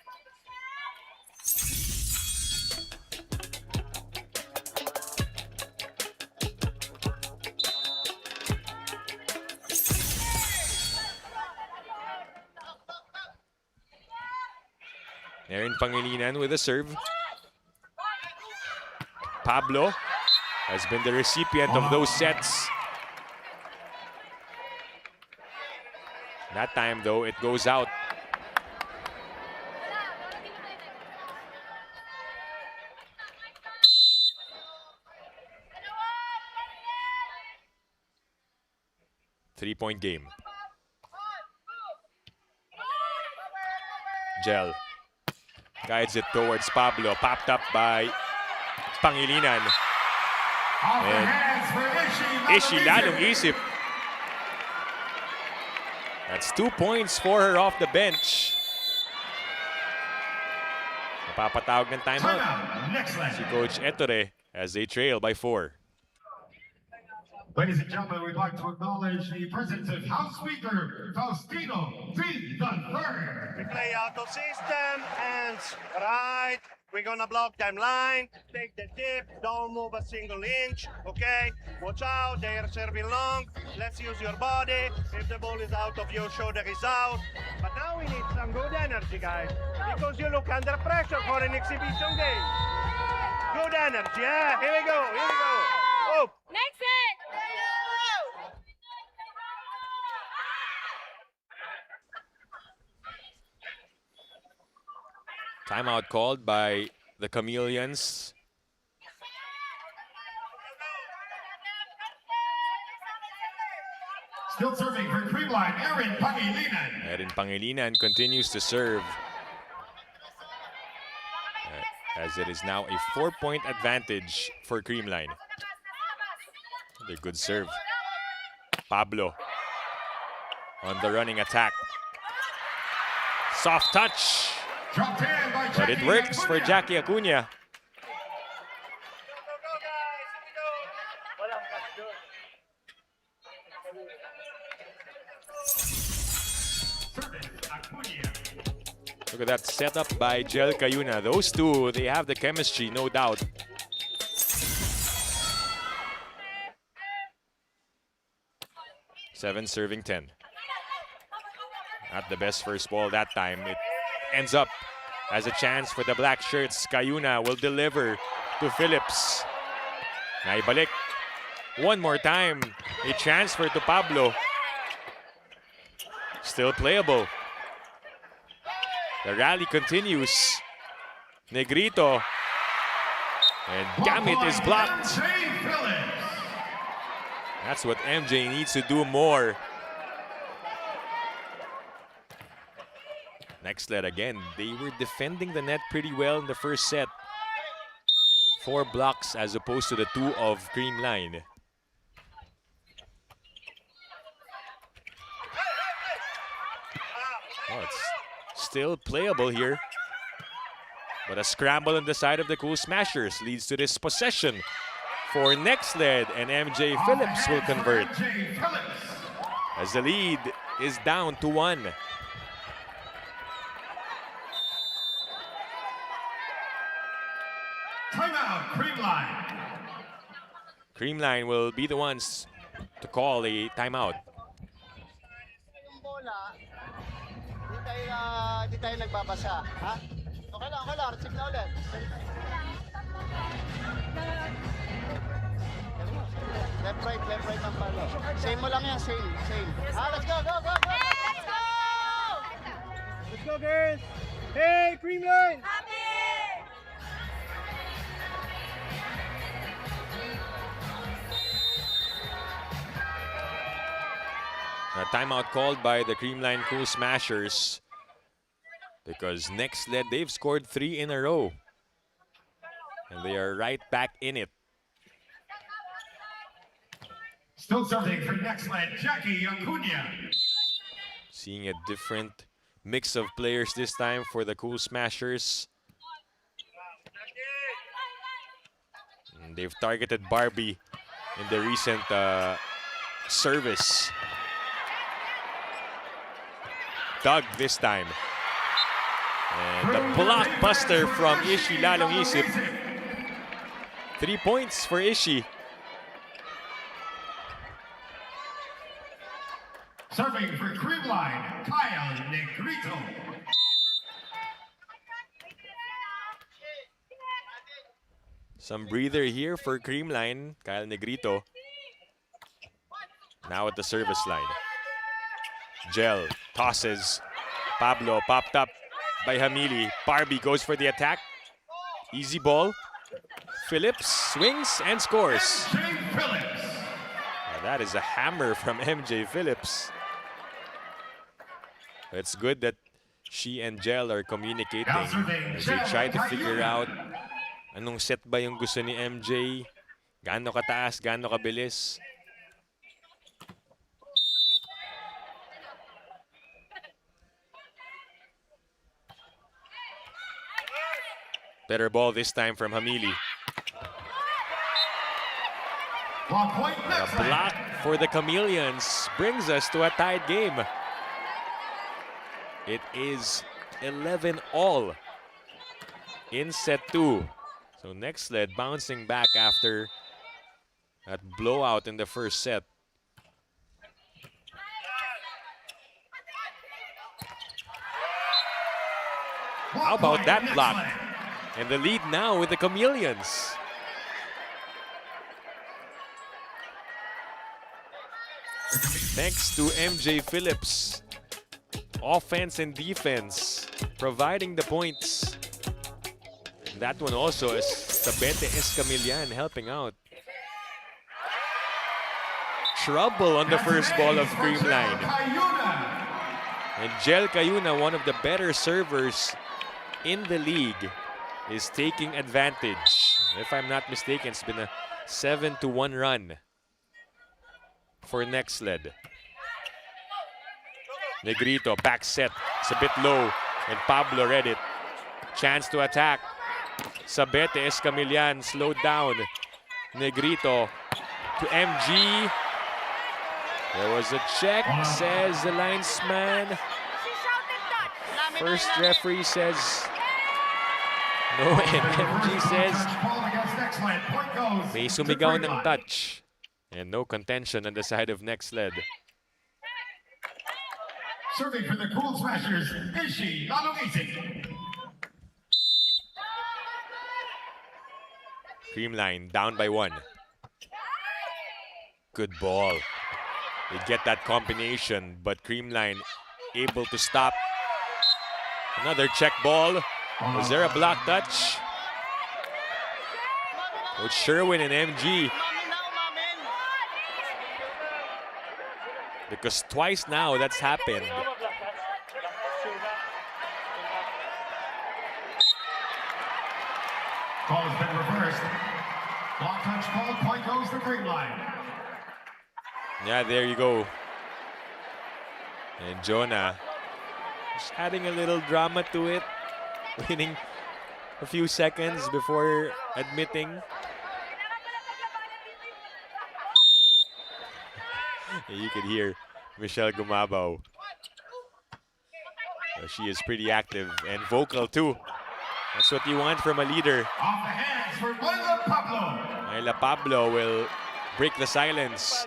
Erin Pangilinan with a serve. Pablo has been the recipient of those sets. That time, though, it goes out. Three-point game. Nxled guides it towards Pablo, popped up by Pangilinan. And Ishi lalong isip. That's 2 points for her off the bench. Napapatawag ng timeout si Coach Ettore as they trail by 4. Ladies and gentlemen, we'd like to acknowledge the presence of House Speaker Faustino V. III. We play out of system, hands right. We're gonna block them line, take the tip, don't move a single inch, okay? Watch out, they are serving long. Let's use your body. If the ball is out of your shoulder, it's out. But now we need some good energy, guys, because you look under pressure for an exhibition game. Good energy, yeah? Here we go, here we go. Oh. Next set! Timeout called by the Chameleons. Still serving for Creamline, Erin Pangilinan. Erin Pangilinan continues to serve. As it is now a 4-point advantage for Creamline. Another good serve. Pablo on the running attack. Soft touch. But it works for Jackie Acuna. Look at that setup by Nxled Cayuna. Those two, they have the chemistry, no doubt. 7 serving 10. Not the best first ball that time. It ends up as a chance for the black shirts. Cayuna will deliver to Phillips. Naibalik. One more time. A transfer to Pablo. Still playable. The rally continues. Negrito. And Gamit is blocked. That's what MJ needs to do more. Nxled again. They were defending the net pretty well in the first set. 4 blocks as opposed to the 2 of Creamline. Oh, it's still playable here. But a scramble on the side of the Cool Smashers leads to this possession for Nxled, and MJ Phillips will convert as the lead is down to 1. Timeout, Creamline. Creamline will be the ones to call a timeout. Yung bola, di tayo nagbabasa. Ha? Okay lang. Check na ulit. Left, right ang palo. Same mo lang yan, same. Let's go! Let's go, girls! Hey, Creamline! A timeout called by the Creamline Cool Smashers because Nxled, they've scored 3 in a row. And they are right back in it. Still serving for Nxled, Jackie Acuna. Seeing a different mix of players this time for the Cool Smashers. And they've targeted Barbie in the recent service. Doug this time. And the blockbuster from Ishi lalong isip. 3 points for Ishi. Serving for Creamline, Kyle Negrito. Some breather here for Creamline, Kyle Negrito. Now at the service line. Gel tosses. Pablo popped up by Hamili. Barbie goes for the attack. Easy ball. Phillips swings and scores. Now that is a hammer from MJ Phillips. It's good that she and Gel are communicating as they try to figure out anong set ba yung gusto ni MJ. Gaano kataas, gaano kabilis. Better ball this time from Hamili. A block for the Chameleons brings us to a tied game. It is 11-all in set 2. So Nxled bouncing back after that blowout in the first set. How about that block? And the lead now with the Chameleons. Thanks to MJ Phillips. Offense and defense providing the points. That one also is Tabete Escamillan helping out. Trouble on the first ball of Creamline. And Gel Cayuna, one of the better servers in the league, is taking advantage. If I'm not mistaken, it's been a 7-1 run for Nxled. Negrito, back set. It's a bit low, and Pablo read it. Chance to attack. Sabete Escamillan slowed down. Negrito to MG. There was a check, says the linesman. First referee says no, and MG says may sumigaw ng touch. And no contention on the side of Nxled. Serving for the Cool Smashers, Ilagan. Creamline down by 1. Good ball. They get that combination, but Creamline able to stop. Another check ball. Was there a block touch? Coach Sherwin and MG. Because twice now that's happened. Call has been reversed. Block touch call, point goes to Creamline. Yeah, there you go. And Jonah just adding a little drama to it. Winning a few seconds before admitting. You can hear Michelle Gumabaw. She is pretty active and vocal too. That's what you want from a leader. Off the hands for Myla Pablo. Myla Pablo will break the silence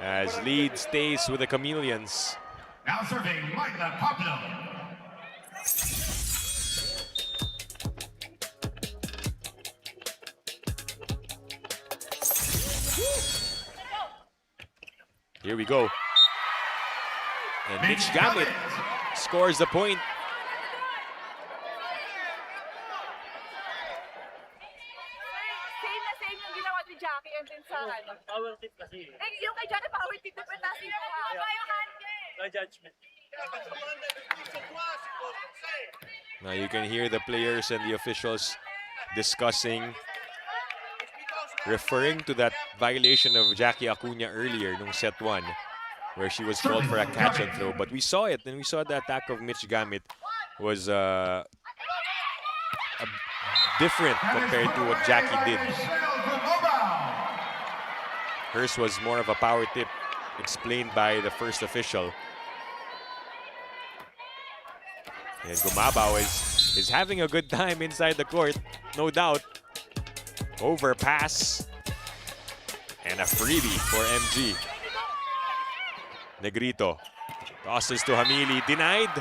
as lead stays with the Chameleons. Now serving Myla Pablo. Here we go. And Mitch Gamit scores the point. Same na same yung ginawa ni Jackie and then sa ano. Power tip kasi. Yung kay Jackie power tip na patasin ko. No judgment. Now you can hear the players and the officials discussing, referring to that violation of Jackie Acuna earlier nung set 1, where she was called for a catch and throw. But we saw it, and we saw the attack of Mitch Gamit was different compared to what Jackie did. Hers was more of a power tip, explained by the first official. And Gumabaw is having a good time inside the court, no doubt. Overpass. And a freebie for MG. Negrito tosses to Hamili, denied.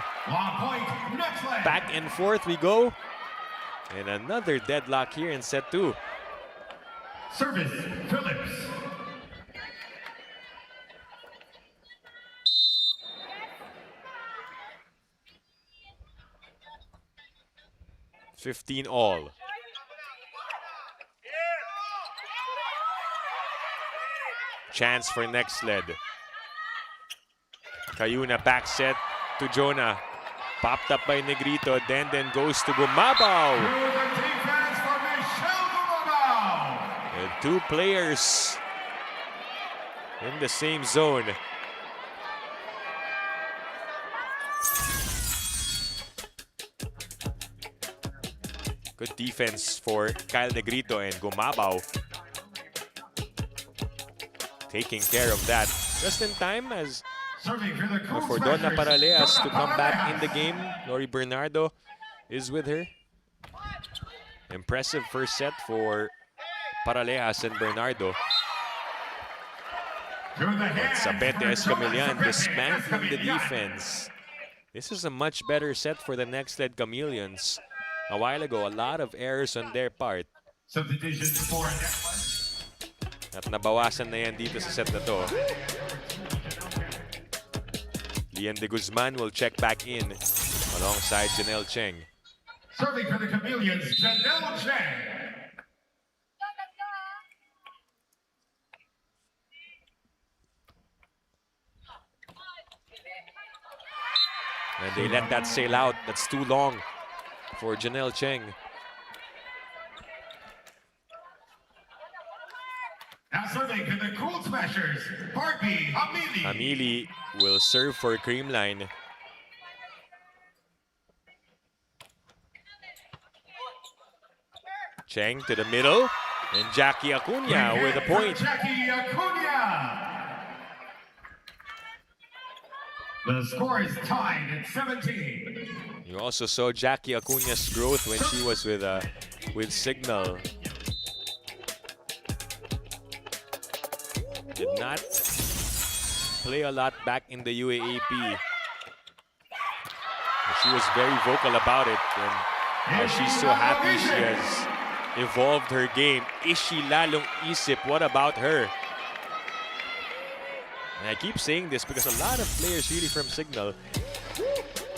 Back and forth we go. And another deadlock here in set 2. Service, Phillips. $15 all. Chance for Nxled. Cayuna back set to Jonah. Popped up by Negrito, then goes to Gumabaw. And 2 players in the same zone. Good defense for Kyle Negrito and Gumabaw. Taking care of that just in time as for Donna Paraleas to come back in the game. Lori Bernardo is with her. Impressive first set for Paraleas and Bernardo. But Sabete Escamillan dismantling the defense. This is a much better set for the Nxled Chameleons. A while ago, a lot of errors on their part. Substitutions for At nabawasan na yan dito sa set na to. Lian de Guzman will check back in alongside Janelle Cheng. Serving for the Chameleons, Janelle Cheng. And they let that sail out. That's too long for Janelle Cheng. Now serving for the Cool Smashers, Barbie Hamili. Hamili will serve for Creamline. Cheng to the middle. And Jackie Acuna with a point. Jackie Acuna. The score is tied at 17. You also saw Jackie Acuna's growth when she was with Signal. Did not play a lot back in the UAAP. She was very vocal about it, and she's so happy she has evolved her game. Ishi lalong isip, what about her? And I keep saying this because a lot of players really from Signal,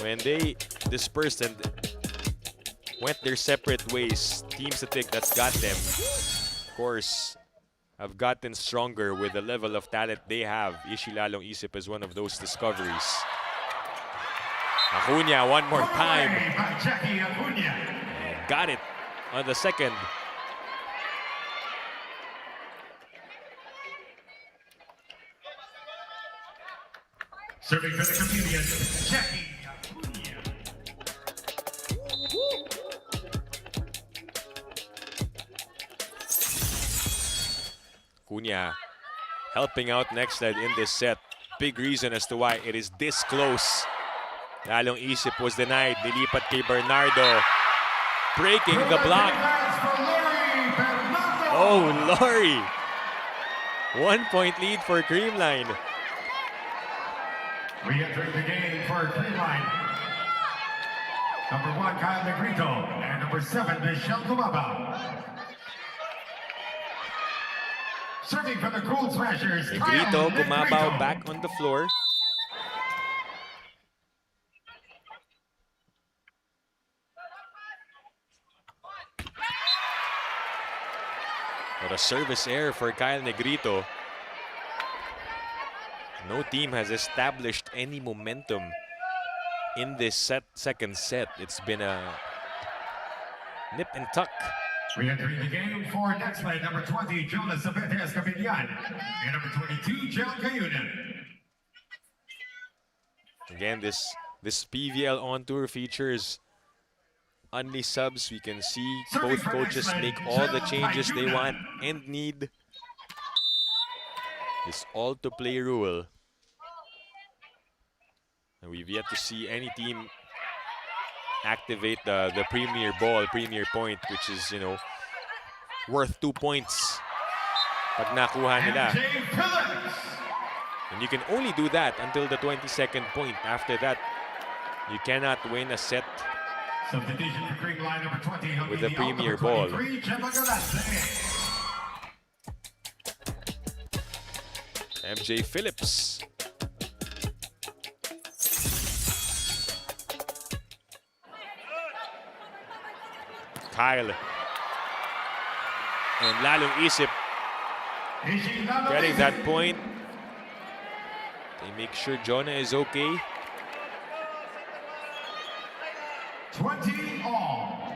when they dispersed and went their separate ways, Team Satik that's got them, of course, have gotten stronger with the level of talent they have. Ishi lalong isip is one of those discoveries. Acuña one more time. And got it on the second. Serving for the Chameleons, Jackie Acuña. Acuña helping out Nxled in this set. Big reason as to why it is this close. Lalong isip was denied. Nilipat kay Bernardo. Breaking the block. Oh, Lori. 1 point lead for Creamline. We enter the game for Creamline. Number 1, Kyle Negrito, and number 7, Michelle Gumaba. Serving from the Cool Smashers, Negrito, Gumabao back on the floor. But a service error for Kyle Negrito. No team has established any momentum in this second set. It's been a nip and tuck. We entering the game for Nxled, number 20, Jonas Sabetes Capillan, and number 22, Jel Cayuna. Again, this PVL on tour features only subs. We can see both coaches make all the changes they want and need. This all to play rule. And we've yet to see any team activate the premier ball, premier point, which is, you know, worth 2 points pag nakuha nila. And you can only do that until the 22nd point. After that, you cannot win a set with the premier ball. MJ Phillips. Kyle. And lalong isip getting that point. They make sure Jonah is okay. 20 all.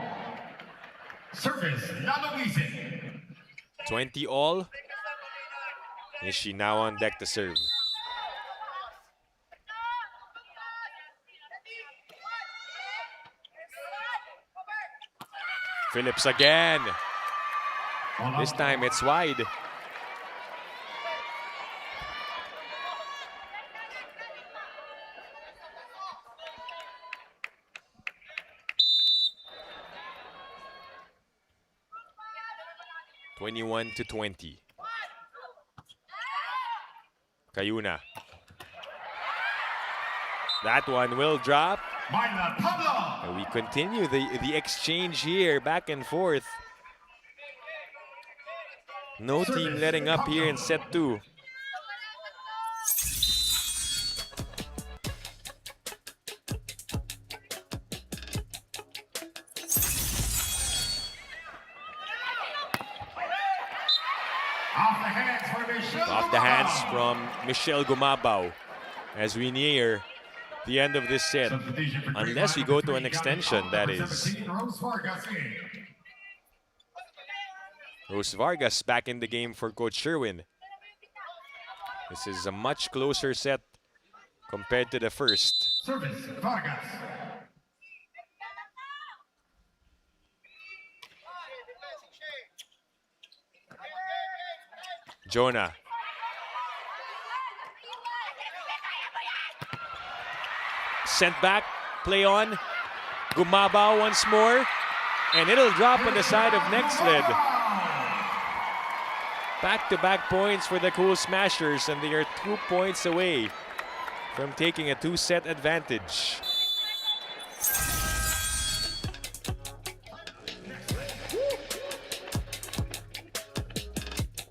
Service, lalong isip. 20 all. Is she now on deck to serve? Phillips again. This time it's wide. (21-20). Cayuna. That one will drop. And we continue the exchange here, back and forth. No team letting up here in set 2. Off the hands from Michelle Gumabao as we near the end of this set. Unless we go to an extension, that is. Rose Vargas back in the game for Coach Sherwin. This is a much closer set compared to the first. Service, Vargas. Jonah. Sent back, play on. Gumabao once more. And it'll drop on the side of Nxled. Back-to-back points for the Cool Smashers, and they are 2 points away from taking a 2-set advantage.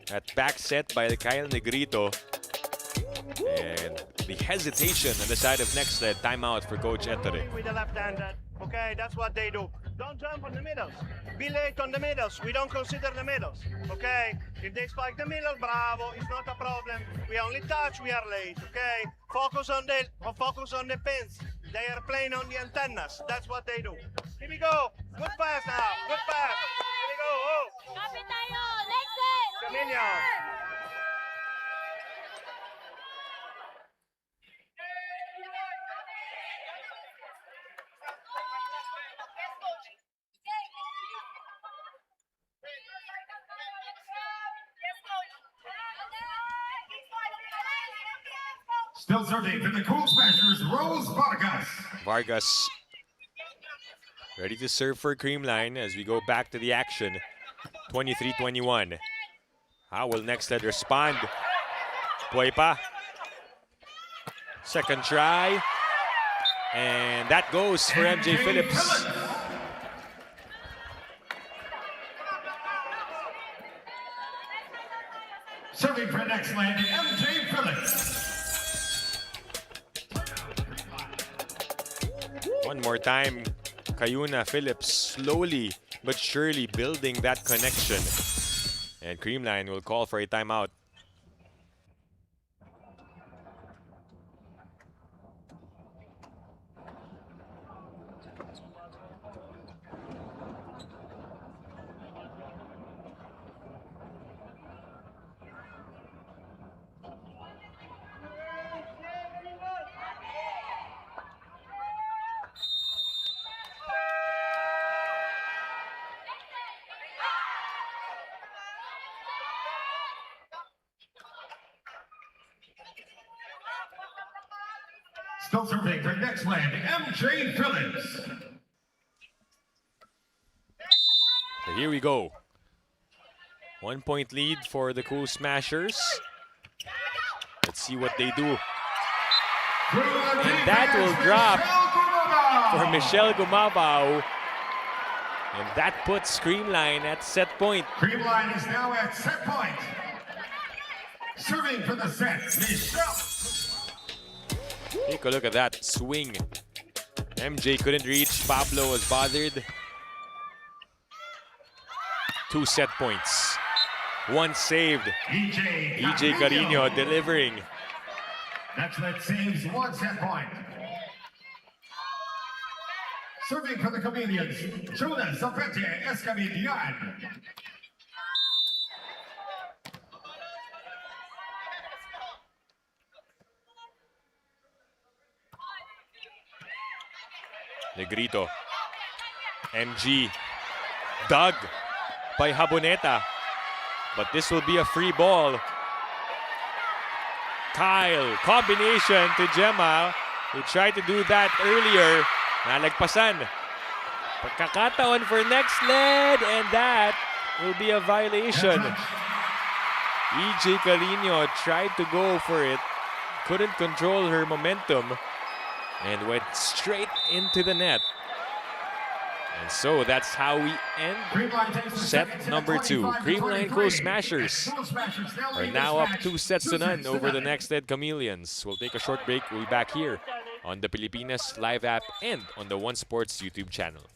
That back set by Kyle Negrito. And the hesitation on the side of Nxled. Timeout for Coach Ettore. With the left-handed, okay, that's what they do. Don't jump on the middles. Be late on the middles. We don't consider the middles, okay? If they spike the middle, bravo, it's not a problem. We only touch, we are late, okay? Focus on the pins. They are playing on the antennas. That's what they do. Here we go. Good pass now. Good pass. Here we go. Oh. Kapit tayo! Nxled! Chameleons. Still serving for the Cool Smashers, Rose Vargas. Vargas ready to serve for Creamline as we go back to the action. 23-21. How will Nxled respond? Puepa. Second try. And that goes for MJ Phillips. Serving for Nxled, MJ Phillips. One more time, Cayuna Phillips slowly but surely building that connection. And Creamline will call for a timeout. Still serving for Nxled, MJ Phillips. So here we go. 1 point lead for the Cool Smashers. Let's see what they do. And that will drop for Michelle Gumabao. And that puts Creamline at set point. Creamline is now at set point. Serving for the set, Michelle. Take a look at that swing. MJ couldn't reach. Pablo was bothered. 2 set points. 1 saved. EJ Carino delivering. Nxled saves 1 set point. Serving for the Chameleons, Jonas Zapete Escamillan. Negrito. MG. Dug by Haboneta. But this will be a free ball. Kyle, combination to Gemma. He tried to do that earlier. Nalagpasan. Pagkakataon for Nxled, and that will be a violation. EJ Carino tried to go for it. Couldn't control her momentum. And went straight into the net. And so that's how we end set number 2. Creamline Cool Smashers are now up 2 sets to none over the Nxled Chameleons. We'll take a short break. We'll be back here on the Pilipinas Live app and on the One Sports YouTube channel.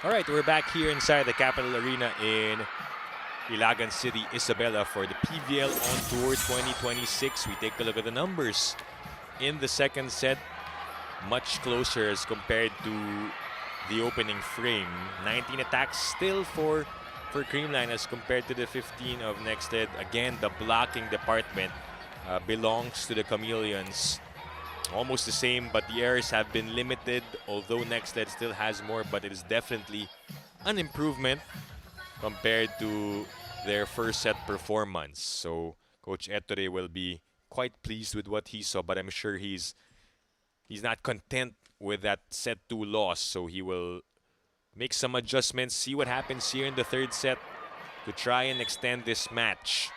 All right, we're back here inside the Capital Arena in Ilagan City, Isabela for the PVL On Tour 2026. We take a look at the numbers in the second set. Much closer as compared to the opening frame. 19 attacks still for Creamline as compared to the 15 of Nxled. Again, the blocking department belongs to the Chameleons. Almost the same, but the errors have been limited, although Nxled still has more, but it is definitely an improvement compared to their first set performance. So Coach Ettore will be quite pleased with what he saw, but I'm sure he's not content with that set 2 loss, so he will make some adjustments, see what happens here in the third set to try and extend this match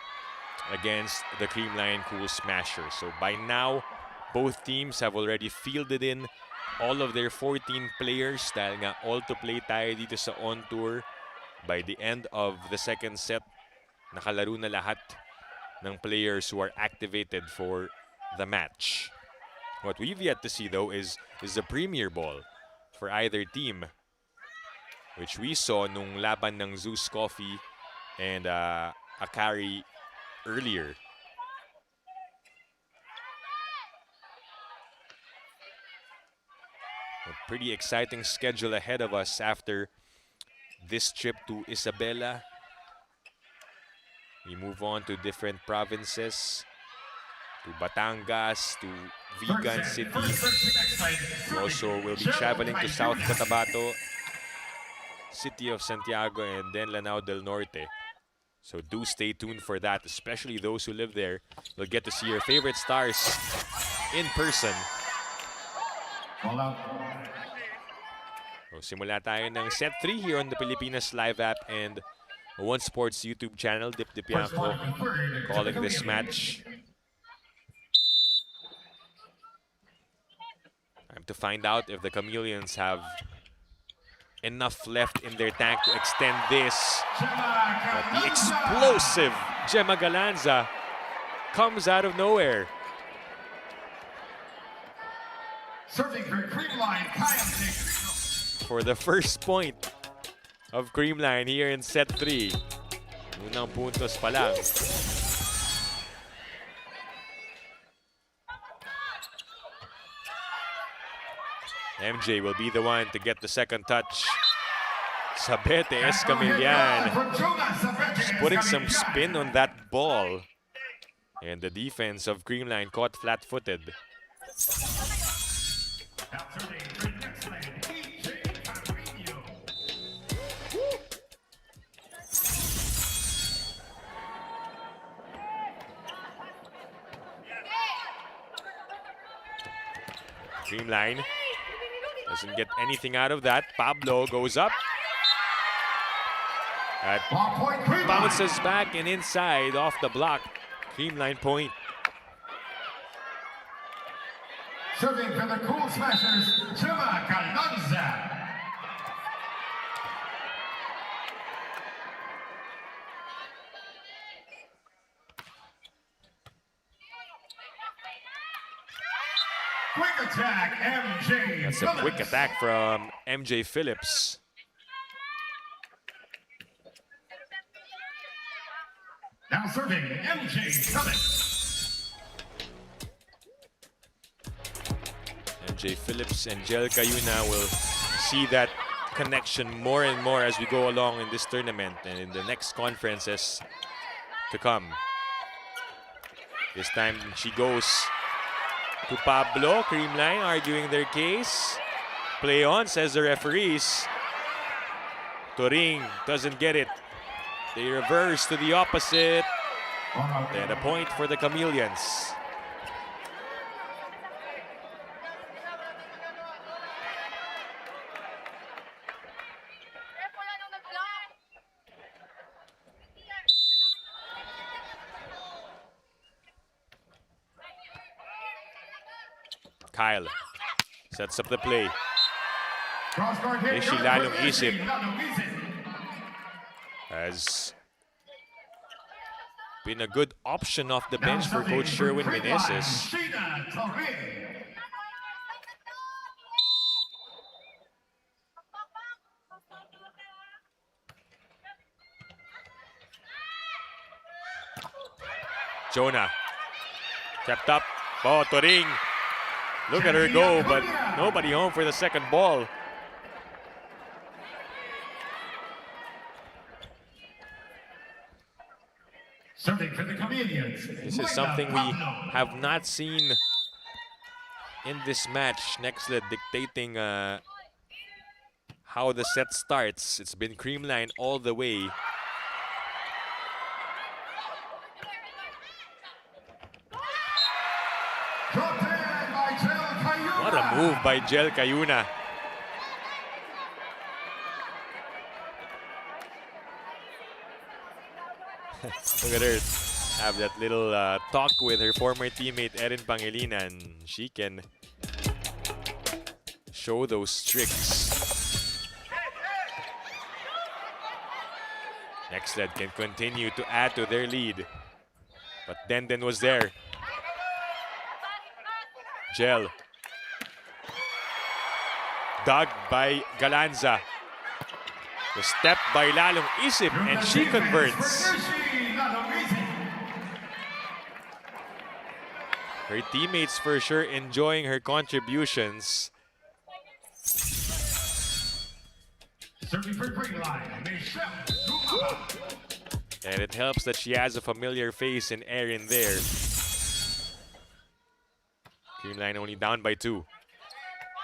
against the Creamline Cool Smashers. So by now, both teams have already fielded in all of their 14 players dahil nga all to play tayo dito sa On Tour. By the end of the second set, nakalaro na lahat ng players who are activated for the match. What we've yet to see though is the premier ball for either team, which we saw nung laban ng Zeus Coffee and Akari earlier. A pretty exciting schedule ahead of us after this trip to Isabela. We move on to different provinces, to Batangas, to Ilagan City. We also will be traveling to South Cotabato, City of Santiago, and then Lanao del Norte. So do stay tuned for that, especially those who live there. You'll get to see your favorite stars in person. So simula tayo ng set 3 here on the Pilipinas Live app and One Sports YouTube channel. Dip Dipianco calling this match. Time to find out if the Chameleons have enough left in their tank to extend this. But the explosive Gemma Galanza comes out of nowhere. Serving for Creamline, for the first point of Creamline here in set 3. Unang puntos pa lang. MJ will be the one to get the second touch. Sabete Escamillan just putting some spin on that ball. And the defense of Creamline caught flat-footed. Creamline doesn't get anything out of that. Pablo goes up. That bounces back and inside off the block. Creamline point. Serving for the Cool Smashers, Gemma Galanza. Quick attack, MJ. That's a quick attack from MJ Phillips. Now serving MJ Phillips. MJ Phillips and Jel Cayuna will see that connection more and more as we go along in this tournament and in the next conferences to come. This time she goes to Pablo. Creamline arguing their case. Play on, says the referees. Turing doesn't get it. They reverse to the opposite. And a point for the Chameleons. Kyle sets up the play. Ishi lalong isip has been a good option off the bench for Coach Sherwin Meneses. Jonah kept up. Oh, Toring. Look at her go, but nobody home for the second ball. Serving for the Chameleons. This is something we have not seen in this match. Nxled dictating how the set starts. It's been Creamline all the way. What a move by Jel Cayuna. Look at her have that little talk with her former teammate Erin Pangilinan. She can show those tricks. Nxled can continue to add to their lead. But Denden was there. Jel. Dug by Galanza. The step by Lalong Isip, and she converts. Her teammates for sure enjoying her contributions. And it helps that she has a familiar face in Erin there. Creamline only down by 2.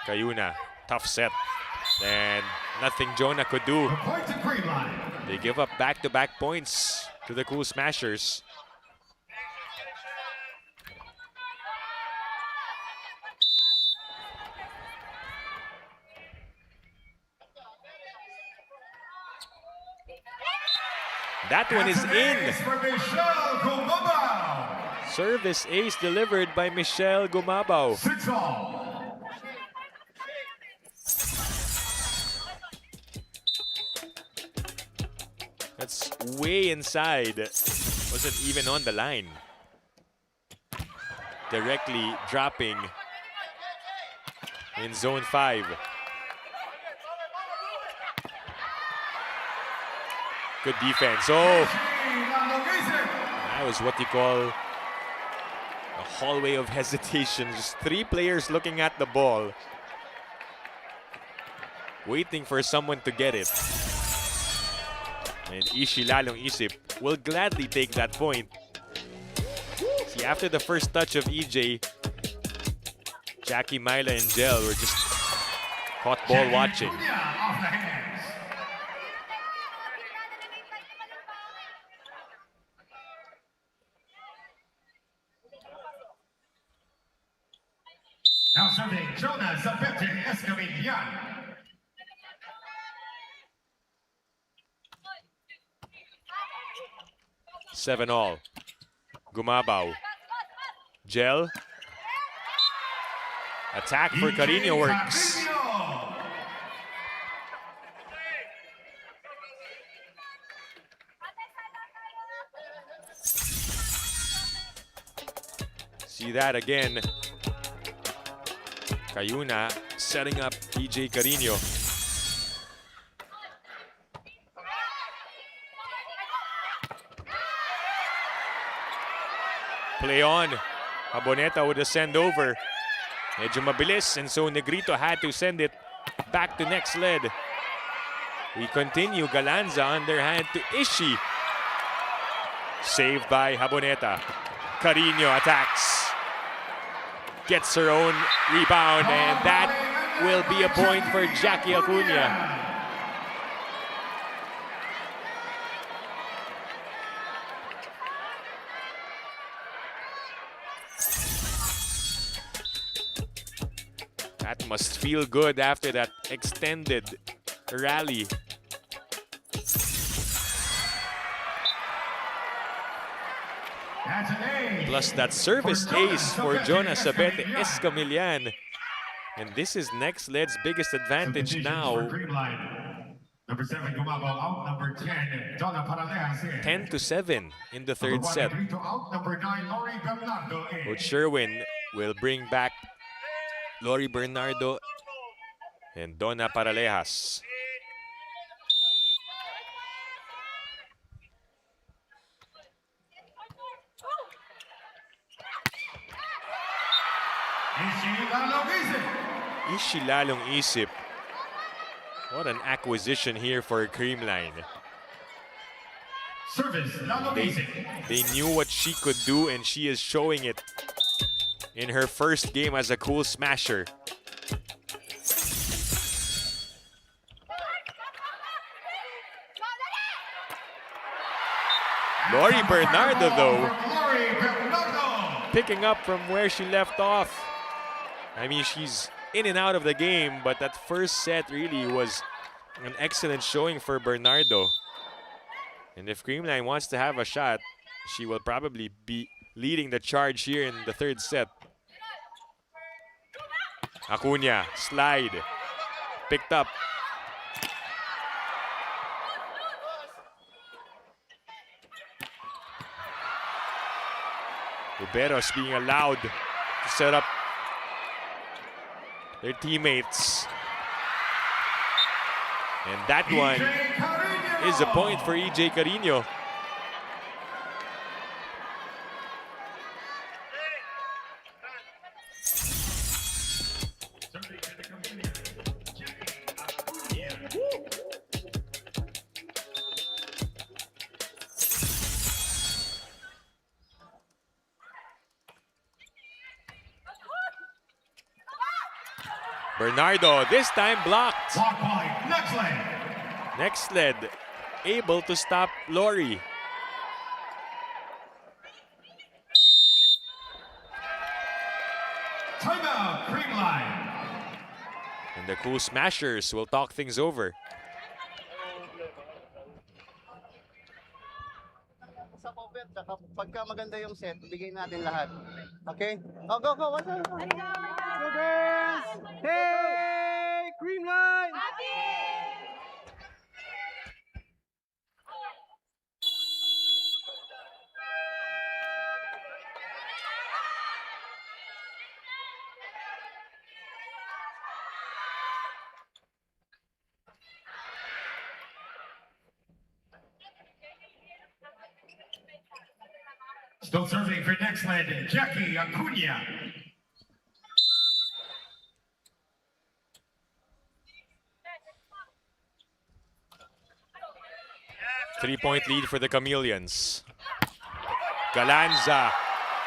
Cayuna, tough set. And nothing Jonah could do. They give up back-to-back points to the Cool Smashers. That one is in. Service ace delivered by Michelle Gumabao. 6-all. That's way inside. Wasn't even on the line. Directly dropping in zone 5. Good defense. Oh, that was what you call a hallway of hesitation. Just 3 players looking at the ball, waiting for someone to get it. And Ishi Lalong Isip will gladly take that point. See, after the first touch of EJ, Jackie, Myla, and Jel were just caught ball watching. Now serving Jonah Zabete Escamillan. 7-all. Gumabao. Jel. Attack for Carino works. See that again. Cayuna setting up EJ Carino. Play on. Aboneta with a send over. Medyo mabilis, and so Negrito had to send it back to Nxled. We continue. Galanza underhand to Ishi. Saved by Haboneta. Carino attacks. Gets her own rebound, and that will be a point for Jackie Acuna. That must feel good after that extended rally. Plus that service ace for Jonas Sabete Escamillan. And this is Nxled's biggest advantage now. Number 7, Gumabao out. Number 10, Donna Paralejas in. 10-7 in the third set. Number 9, Lori Bernardo in. Coach Sherwin will bring back Lori Bernardo and Donna Paralejas. Ishi lalong isip. What an acquisition here for Creamline. Service, lalong isip. They knew what she could do, and she is showing it in her first game as a Cool Smasher. Lori Bernardo, though, Lori Bernardo. picking up from where she left off. I mean, she's in and out of the game, but that first set really was an excellent showing for Bernardo. And if Creamline wants to have a shot, she will probably be leading the charge here in the third set. Acuna, slide, picked up. Riberos being allowed to set up their teammates. And that one is a point for EJ Carino. Bernardo, this time blocked. Block point, Nxled. Nxled able to stop Lori. Timeout, Creamline. And the Cool Smashers will talk things over. Sa Pobet, pagka maganda yung set, bigay natin lahat. Okay? Oh, go, go. What's up? Go, girls! Hey! Creamline! Still serving for Nxled, Jackie Acuna. Three-point lead for the Chameleons. Galanza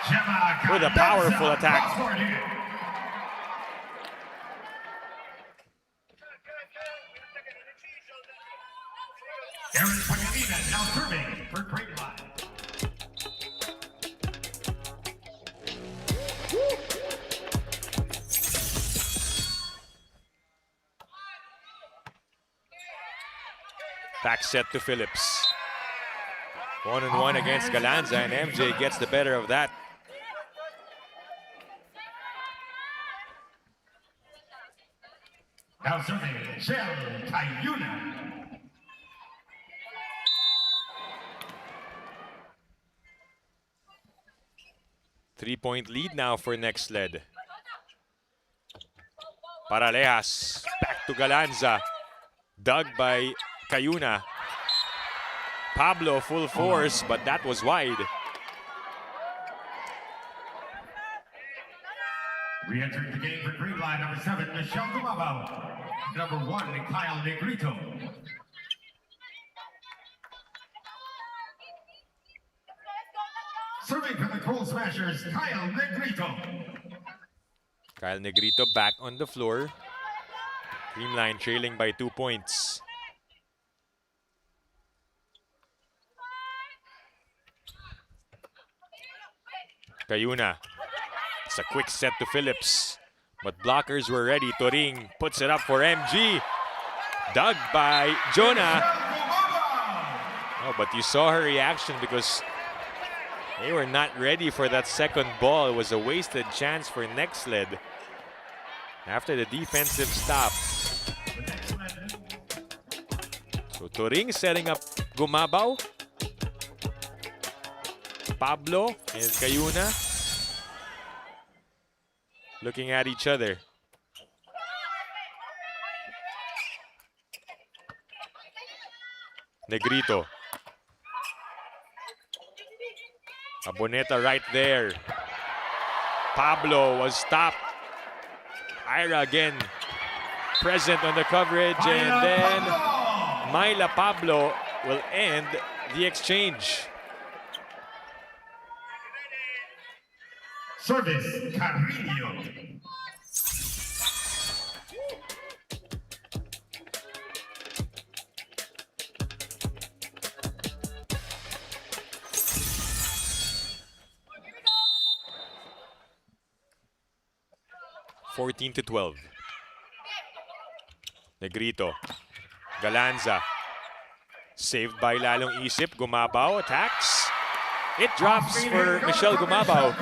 Gemma with a Galanza, powerful attack. cross-court hit. Erin Pagalinas now serving for Creamline. Back set to Phillips. 1-on-1 against Galanza, and MJ gets the better of that. Now serving Shell Cayuna. Three-point lead now for Nxled. Paralejas, back to Galanza. Dug by Cayuna. Pablo full force, but that was wide. Re-entering the game for Creamline, number 7, Michelle Gumabao. Number 1, Kyle Negrito. Serving for the Cool Smashers, Kyle Negrito. Kyle Negrito back on the floor. Creamline trailing by 2 points. Cayuna. It's a quick set to Phillips. But blockers were ready. Turing puts it up for MG. Dug by Jonah. Oh, but you saw her reaction because they were not ready for that second ball. It was a wasted chance for Nxled after the defensive stop. So Turing setting up Gumabao. Pablo and Cayuna looking at each other. Negrito. Aboneta right there. Pablo was stopped. Ira again present on the coverage, and then Myla Pablo will end the exchange. Service, Carrillo. Fourteen to 12. Negrito. Galanza. Saved by Lalong Isip. Gumabaw attacks. It drops for Michelle Gumabaw.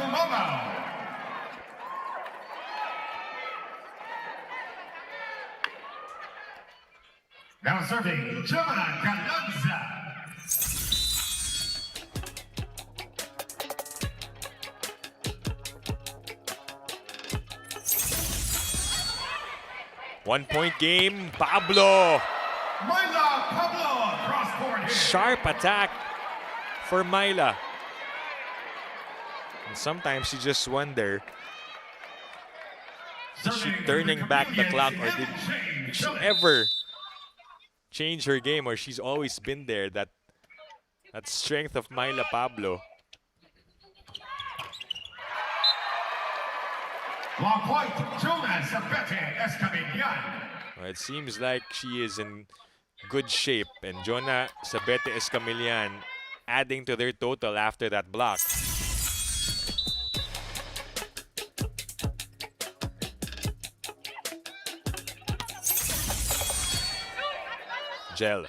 Now serving, Gemma Galanza. One-point game. Pablo. Myla Pablo, cross-court hit. Sharp attack for Myla. And sometimes you just wonder, is she turning back the clock, or did she ever change her game, or she's always been there, that strength of Myla Pablo. Block white, Jonas Sabete. Well, it seems like she is in good shape, and Jonah Sabete Escamillan adding to their total after that block. Gel.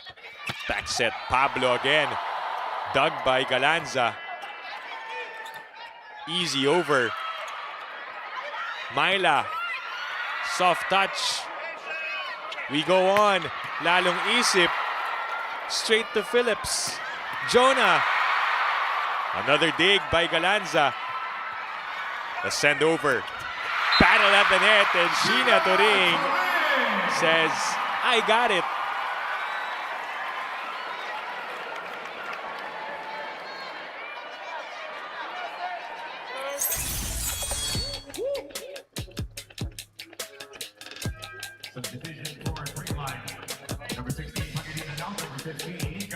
Back set. Pablo again. Dug by Galanza. Easy over. Myla. Soft touch. We go on. Lalong Isip. Straight to Phillips. Jonah. Another dig by Galanza. The send over. Battle at the net, and Sheena Turing says, I got it. Subdivision for Creamline. Number 16, Pagidina, number 15,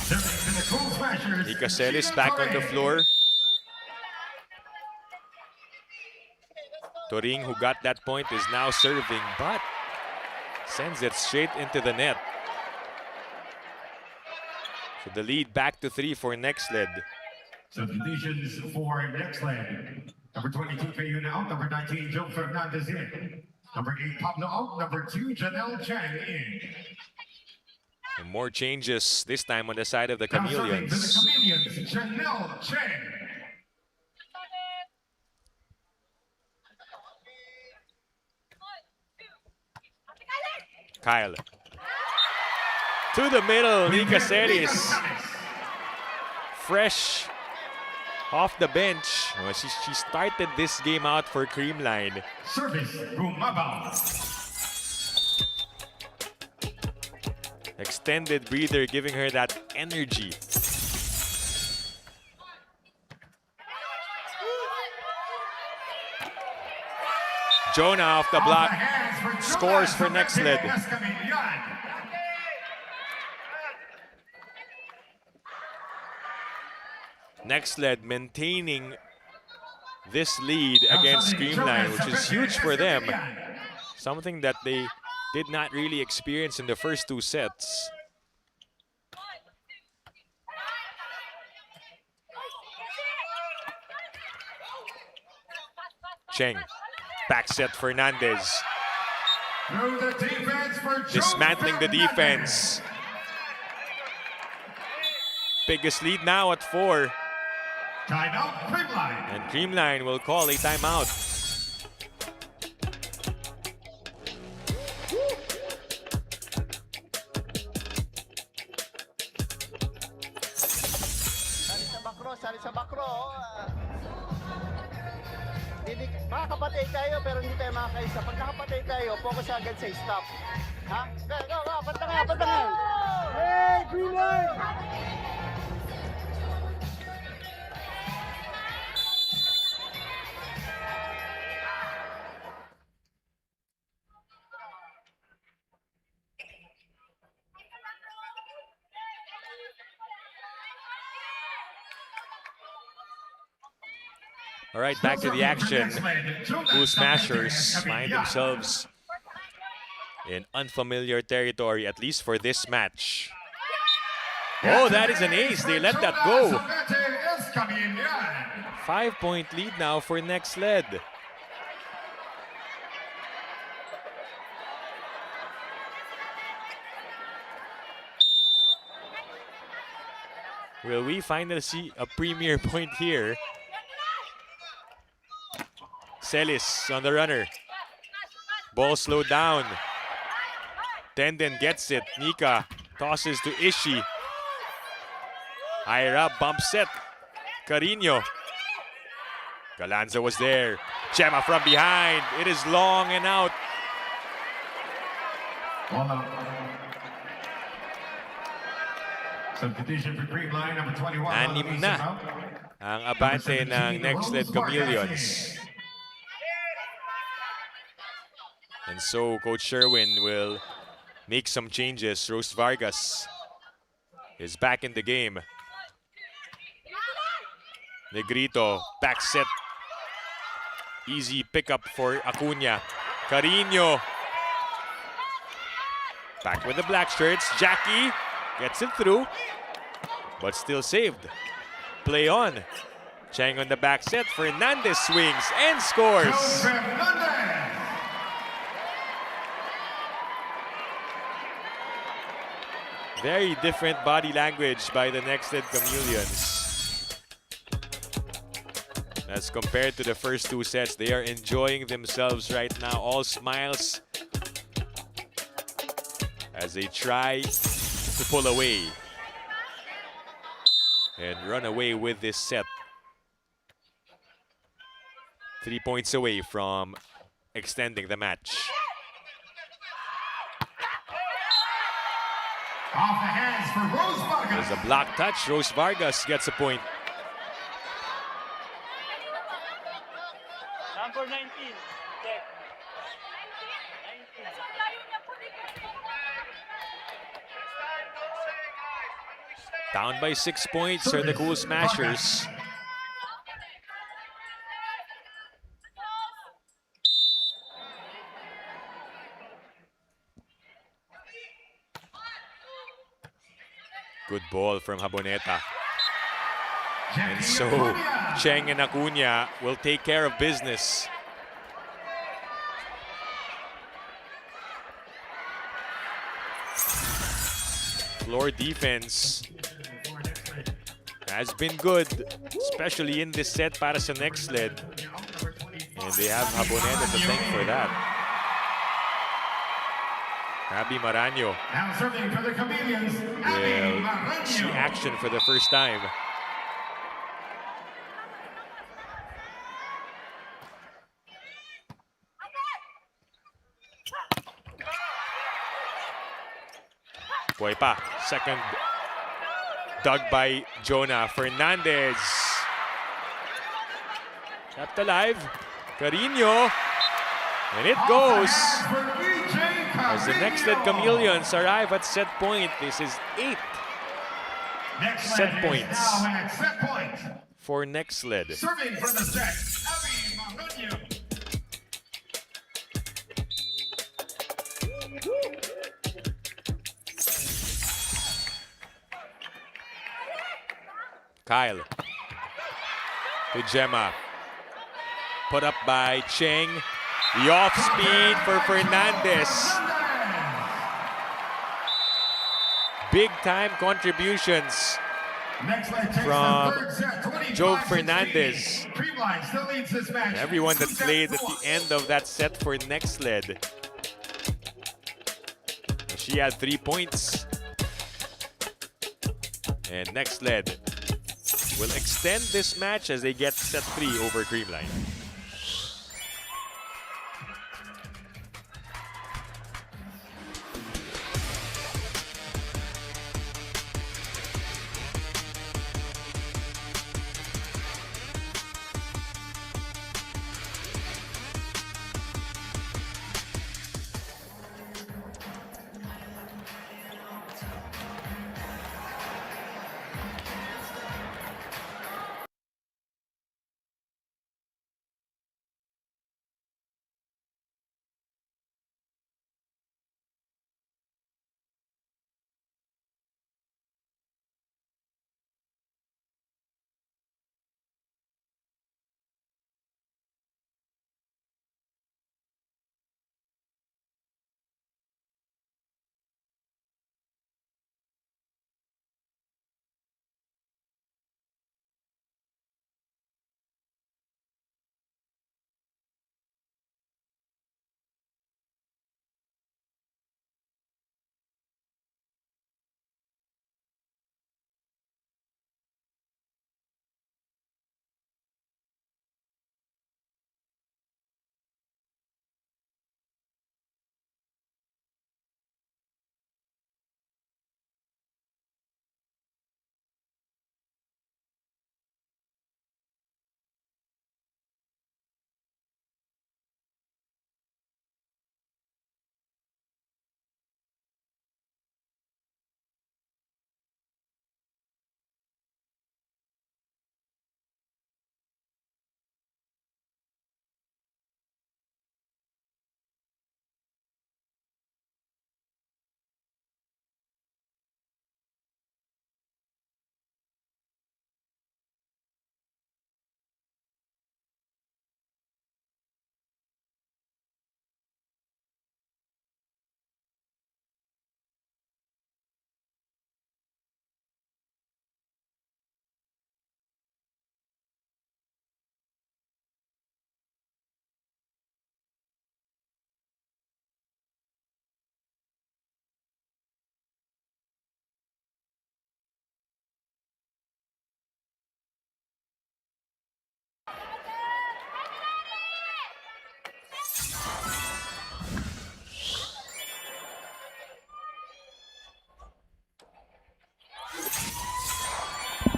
Serving to the Cool Smashers. Nxled back on the floor. Turing, who got that point, is now serving, but sends it straight into the net. So the lead back to 3 for Nxled. Subdivisions for Nxled. Number 22, Kayuna out. Number 19, Joe Fernandez in. Number 8, Pablo out. Number 2, Janelle Chang in. And more changes, this time on the side of the Now serving to Chameleons. the Chameleons, Janelle Chang. Kyle. To the middle, Nxled. Fresh off the bench. Well, she started this game out for Creamline. Service, Gumabaw. Extended breather, giving her that energy. Jonah off the block. Scores for Nxled. Nxled maintaining this lead against Creamline, which is huge for them. Something that they did not really experience in the first 2 sets. Cheng. Back set Fernandez. Through the defense for Joe Dismantling the Fernandez. defense. Biggest lead now at 4. Timeout, Creamline. And Creamline will call a timeout. Sali sa bakro. Makakapatay tayo pero hindi tayo makakaisa. Pag nakapatay tayo, focus agad sa stop. Ha? Go, patangan. Hey, Creamline! All right, back to the action. Cool Smashers find themselves in unfamiliar territory, at least for this match. Oh, that is an ace. They let that go. 5-point lead now for Nxled. Will we finally see a premier point here? Celis on the runner. Ball slowed down. Tenden gets it. Nika tosses to Ishi. Ira bump set. Carino. Galanza was there. Chema from behind. It is long and out. Substitution for Creamline, number 21. Anim na ang abante ng Nxled Chameleons. And so Coach Sherwin will make some changes. Rose Vargas is back in the game. Negrito, back set. Easy pickup for Acuna. Carino. Back with the black shirts. Jackie gets it through, but still saved. Play on. Chang on the back set. Fernandez swings and scores. Very different body language by the Nxled Chameleons. As compared to the first two sets, they are enjoying themselves right now. All smiles as they try to pull away and run away with this set. 3 points away from extending the match. Off the hands for Rose Vargas. There's a block touch. Rose Vargas gets a point. Number 19. Check. 19. Down by 6 points are the Cool Smashers. Good ball from Haboneta. And so Cheng and Acuna will take care of business. Floor defense has been good, especially in this set para sa Nxled. And they have Haboneta to thank for that. Abby Maranyo Now serving for the Chameleons, Abby will see Maranyo. action for the first time. Puepa, second dug by Jonah. Fernandez kept alive. Carino, and it goes as the Nxled Chameleons arrive at set point. This is 8 set points Set point. for Nxled. Serving for the set, Abby Maranyo. Kyle to Gemma. Put up by Cheng. The off speed for Fernandez. Big time contributions from Joe Fernandez. Creamline still leads this match. Everyone that played at the end of that set for Nxled. She had 3 points. And Nxled will extend this match as they get set 3 over Creamline.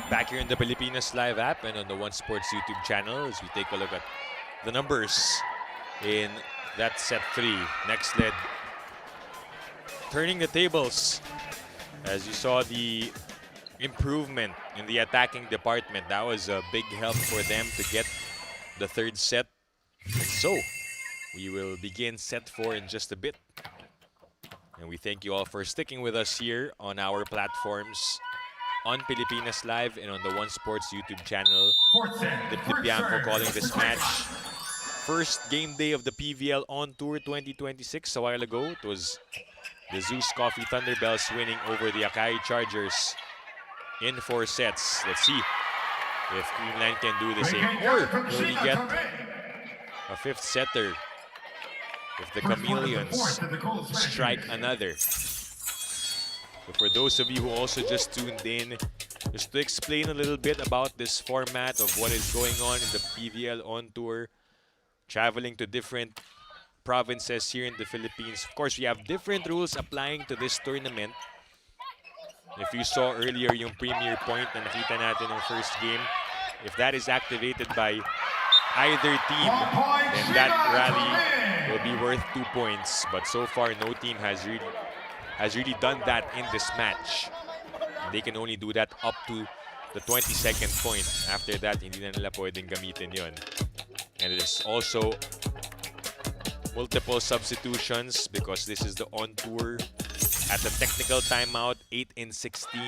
Back here in the Pilipinas Live app and on the One Sports YouTube channel as we take a look at the numbers in that set 3. Nxled turning the tables as you saw the improvement in the attacking department. That was a big help for them to get the third set. And so we will begin set 4 in just a bit. And we thank you all for sticking with us here on our platforms on Pilipinas Live and on the One Sports YouTube channel. The Pipianco calling this match. First game day of the PVL On Tour 2026 a while ago. It was the Zeus Coffee Thunderbells winning over the Akai Chargers in 4 sets. Let's see if Creamline can do the same. Or will we get a 5th setter if the Chameleons strike another? So for those of you who also just tuned in, just to explain a little bit about this format of what is going on in the PVL On Tour, traveling to different provinces here in the Philippines. Of course, we have different rules applying to this tournament. If you saw earlier yung premier point na nakita natin ng first game, if that is activated by either team, then that rally will be worth 2 points. But so far, no team has really done that in this match. They can only do that up to the 22nd point. After that, hindi na nila pwedeng gamitin yon. And there's also multiple substitutions because this is the On Tour. At the technical timeout, 8 in 16.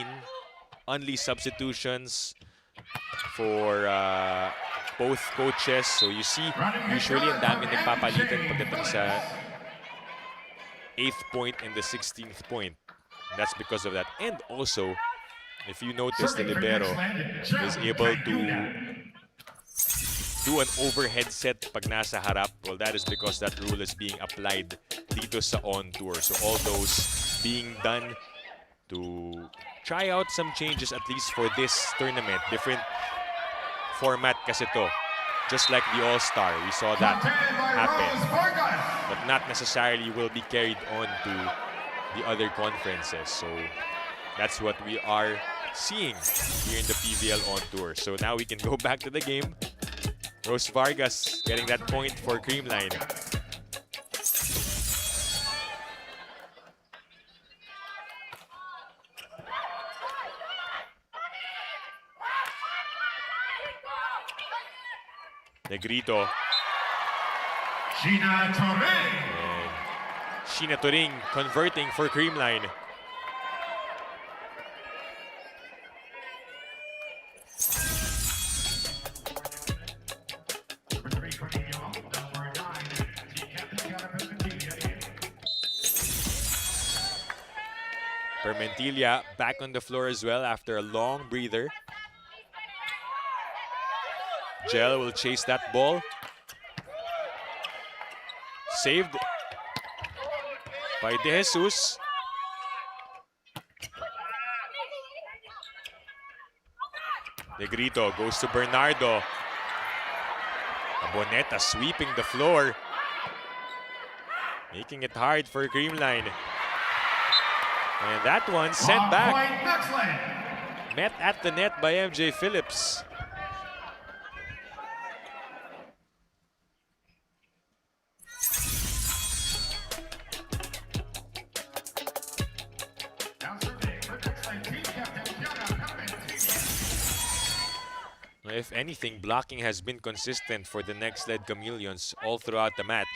Only substitutions for both coaches. So you see, usually ang dami nagpapalitan pagdating sa 8th point and the 16th point. That's because of that. And also, if you notice, the libero is able to do an overhead set pag nasa harap. Well, that is because that rule is being applied dito sa On Tour. So all those being done to try out some changes, at least for this tournament. Different format kasi to. Just like the All-Star, we saw that happen. But not necessarily will be carried on to the other conferences. So that's what we are seeing here in the PVL On Tour. So now we can go back to the game. Rose Vargas getting that point for Creamline. Negrito. Sheena Torre. And Sheena Turing converting for Creamline. Permentilla back on the floor as well after a long breather. Gel will chase that ball. Saved by De Jesus. Negrito goes to Bernardo. Aboneta sweeping the floor, making it hard for Creamline. And that one sent back. Met at the net by MJ Phillips. If anything, blocking has been consistent for the Nxled Chameleons all throughout the match.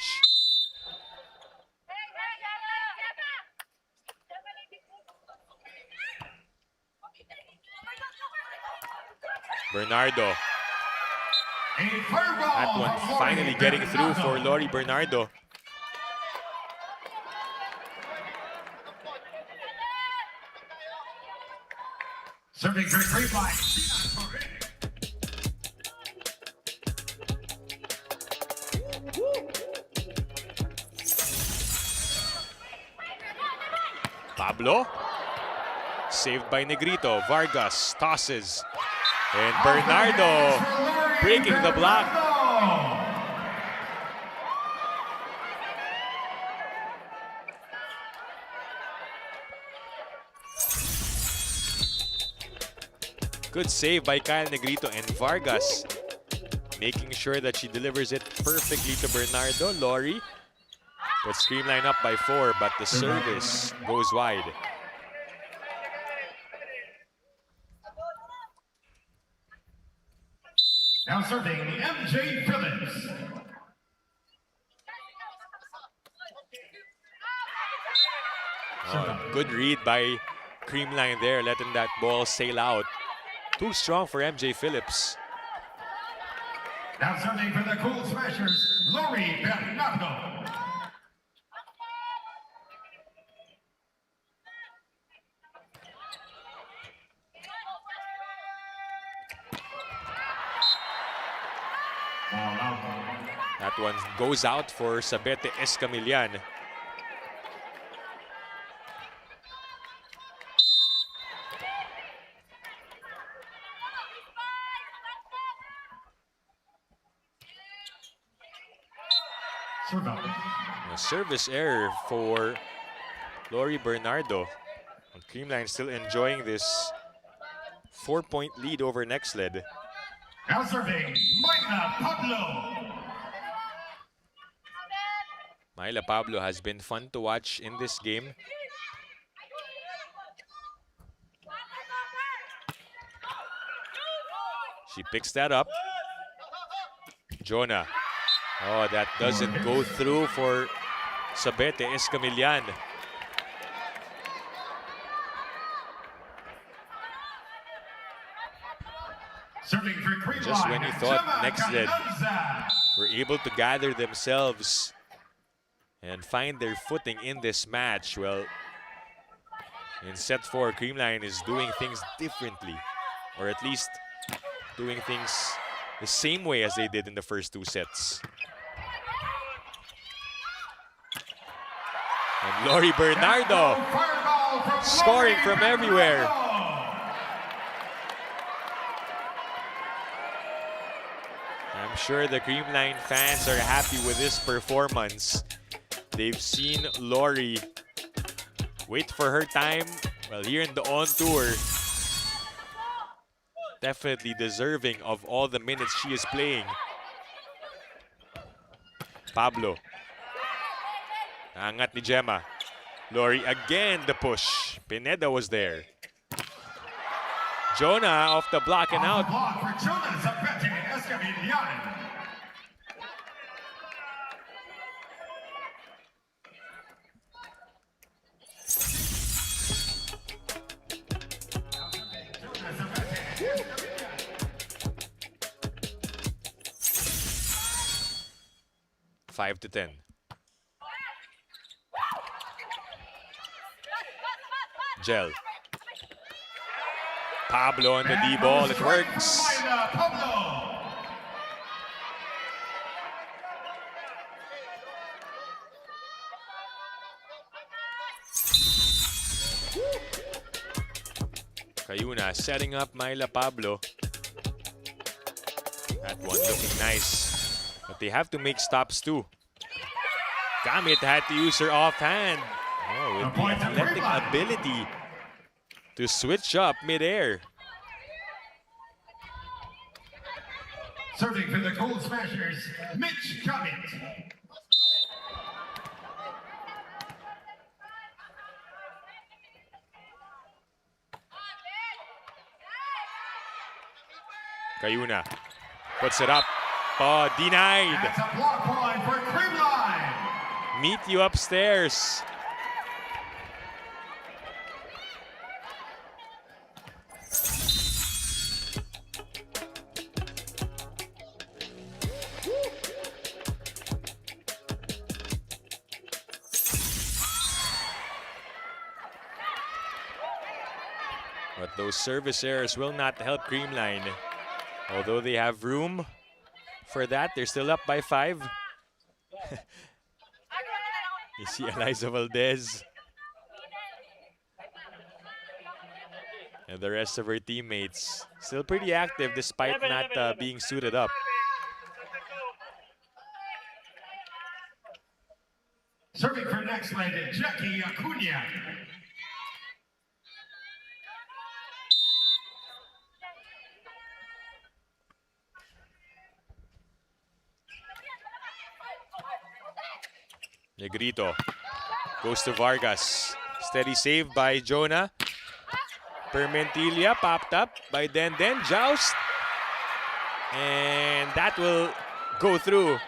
Bernardo. That one finally getting through for Lori Bernardo. Serving for Creamline. Pablo. Saved by Negrito. Vargas tosses. And Bernardo breaking the block. Good save by Kyle Negrito, and Vargas making sure that she delivers it perfectly to Bernardo. Lori puts Creamline up by 4, but the service goes wide. Now serving MJ Phillips. Oh, good read by Creamline there, letting that ball sail out. Too strong for MJ Phillips. Now serving for the Cool Smashers, Lori Bernardo. That one goes out for Sabete Escamillan. A service error for Lori Bernardo. And Creamline still enjoying this 4-point lead over Nxled. Now serving Myla Pablo. Myla Pablo has been fun to watch in this game. She picks that up. Jonah. Oh, that doesn't go through for Sabete Escamillan. Just when you thought Nxled were able to gather themselves and find their footing in this match, well, in set 4, Creamline is doing things differently, or at least doing things the same way as they did in the first 2 sets. And Lori Bernardo scoring from everywhere. I'm sure the Creamline fans are happy with this performance. They've seen Lori wait for her time. Well, here in the On Tour, definitely deserving of all the minutes she is playing. Pablo. Angat ni Gemma. Lori again the push. Pineda was there. Jonah off the block and out. Block for Jonah Sabete Escamillan. Five to 10. Gel. Pablo on the D ball. It works. Cayuna setting up Myla Pablo. That one looking nice. But they have to make stops too. Gamit had to use her offhand. Oh, with the athletic ability to switch up mid-air. Serving for the Cool Smashers, Mitch Gamit. Cayuna puts it up. Oh, denied. That's a block point for Creamline. Meet you upstairs. But those service errors will not help Creamline. Although they have room for that, they're still up by 5. You see Eliza Valdez and the rest of her teammates still pretty active despite not being suited up. Serving for Nxled, Jackie Acuna. Negrito goes to Vargas. Steady save by Jonah. Permentilla popped up by Denden. Joust. And that will go through.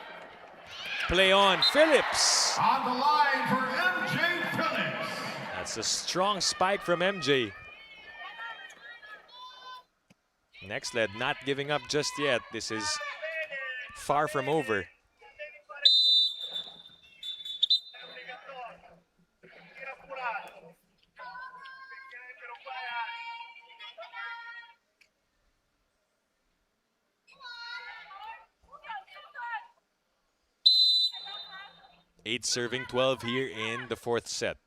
Play on Phillips. On the line for MJ Phillips. That's a strong spike from MJ. Nxled not giving up just yet. This is far from over. Eight serving 12 here in the fourth set.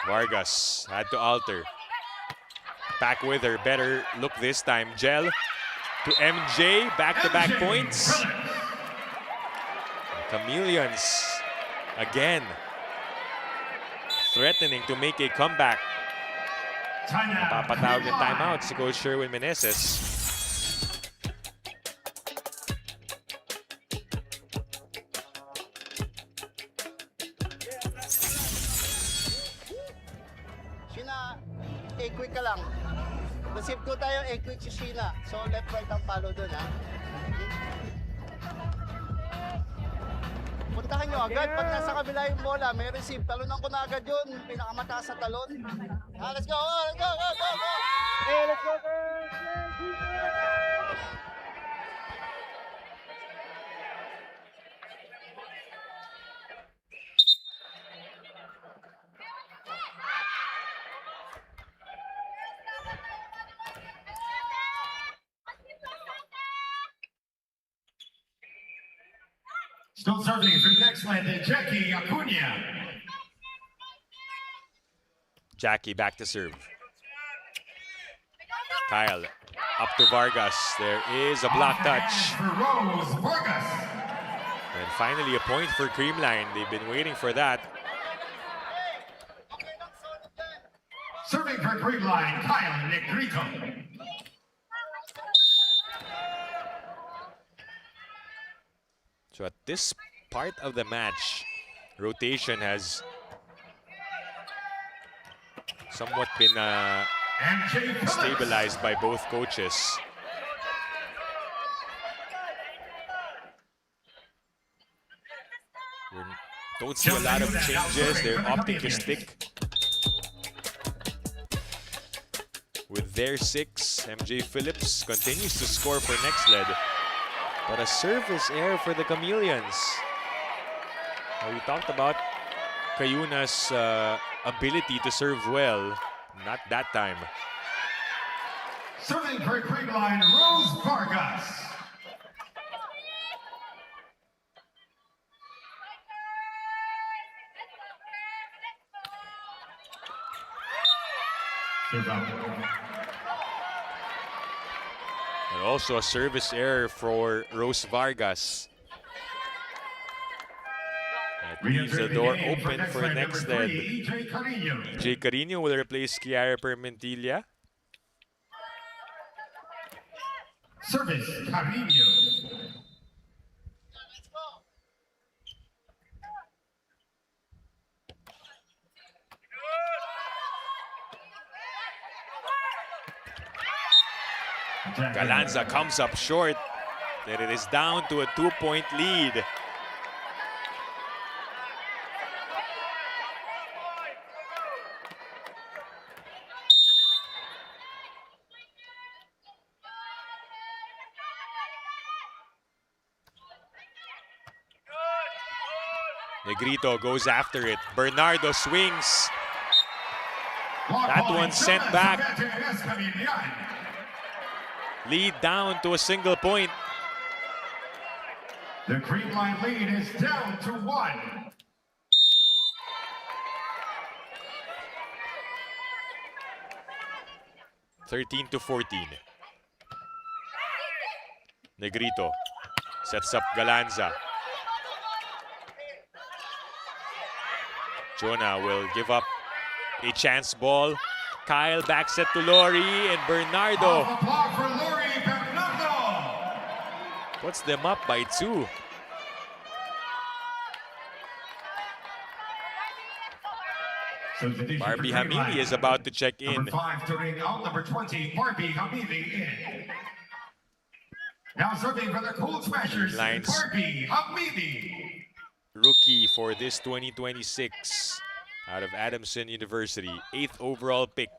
Vargas had to alter. Back with her, better look this time. Gel to MJ, back-to-back points. Chameleons again threatening to make a comeback. Napapatawag ng timeout si Coach Sherwin Meneses. A-quick ka lang. Receive ko tayo, A-quick si Sheena. So, left, right ang follow dun, ha? Puntahan nyo agad. Pag nasa kabila yung bola, may receive. Talunan ko na agad yun. Pinakamataas sa talon. Let's go! Let's go! Go! Go! Go! Hey, let's go, girls! Still serving for Nxled, Jackie Acuna. Jackie back to serve. Kyle up to Vargas. There is a block touch. For Rose Vargas. And finally a point for Creamline. They've been waiting for that. Serving for Creamline, Kyle Negrito. So at this part of the match, rotation has somewhat been stabilized by both coaches. We don't see a lot of changes. They're opting to stick with their 6. MJ Phillips continues to score for Nxled. But a service error for the Chameleons. We talked about Cayuna's ability to serve well. Not that time. Serving for Creamline, Rose Vargas. And also a service error for Rose Vargas. That leaves the door open for Nxled. EJ Carino will replace Kiara Permentilla. Service, Carino. Galanza comes up short. Then it is down to a 2-point lead. Negrito goes after it. Bernardo swings. That one sent back. Lead down to a single point. The Creamline lead is down to 1. (13-14). Negrito sets up Galanza. Jonah will give up a chance ball. Kyle back set to Lori and Bernardo. Applause for Lori Bernardo. Puts them up by 2. Substitution for Barbie Creamline. Hamidi is about to check in. Number 5 turning out, number 20, Barbie Hamidi in. Now serving for the Cool Smashers, Lines. Barbie Hamidi. Rookie for this 2026 out of Adamson University. 8th overall pick.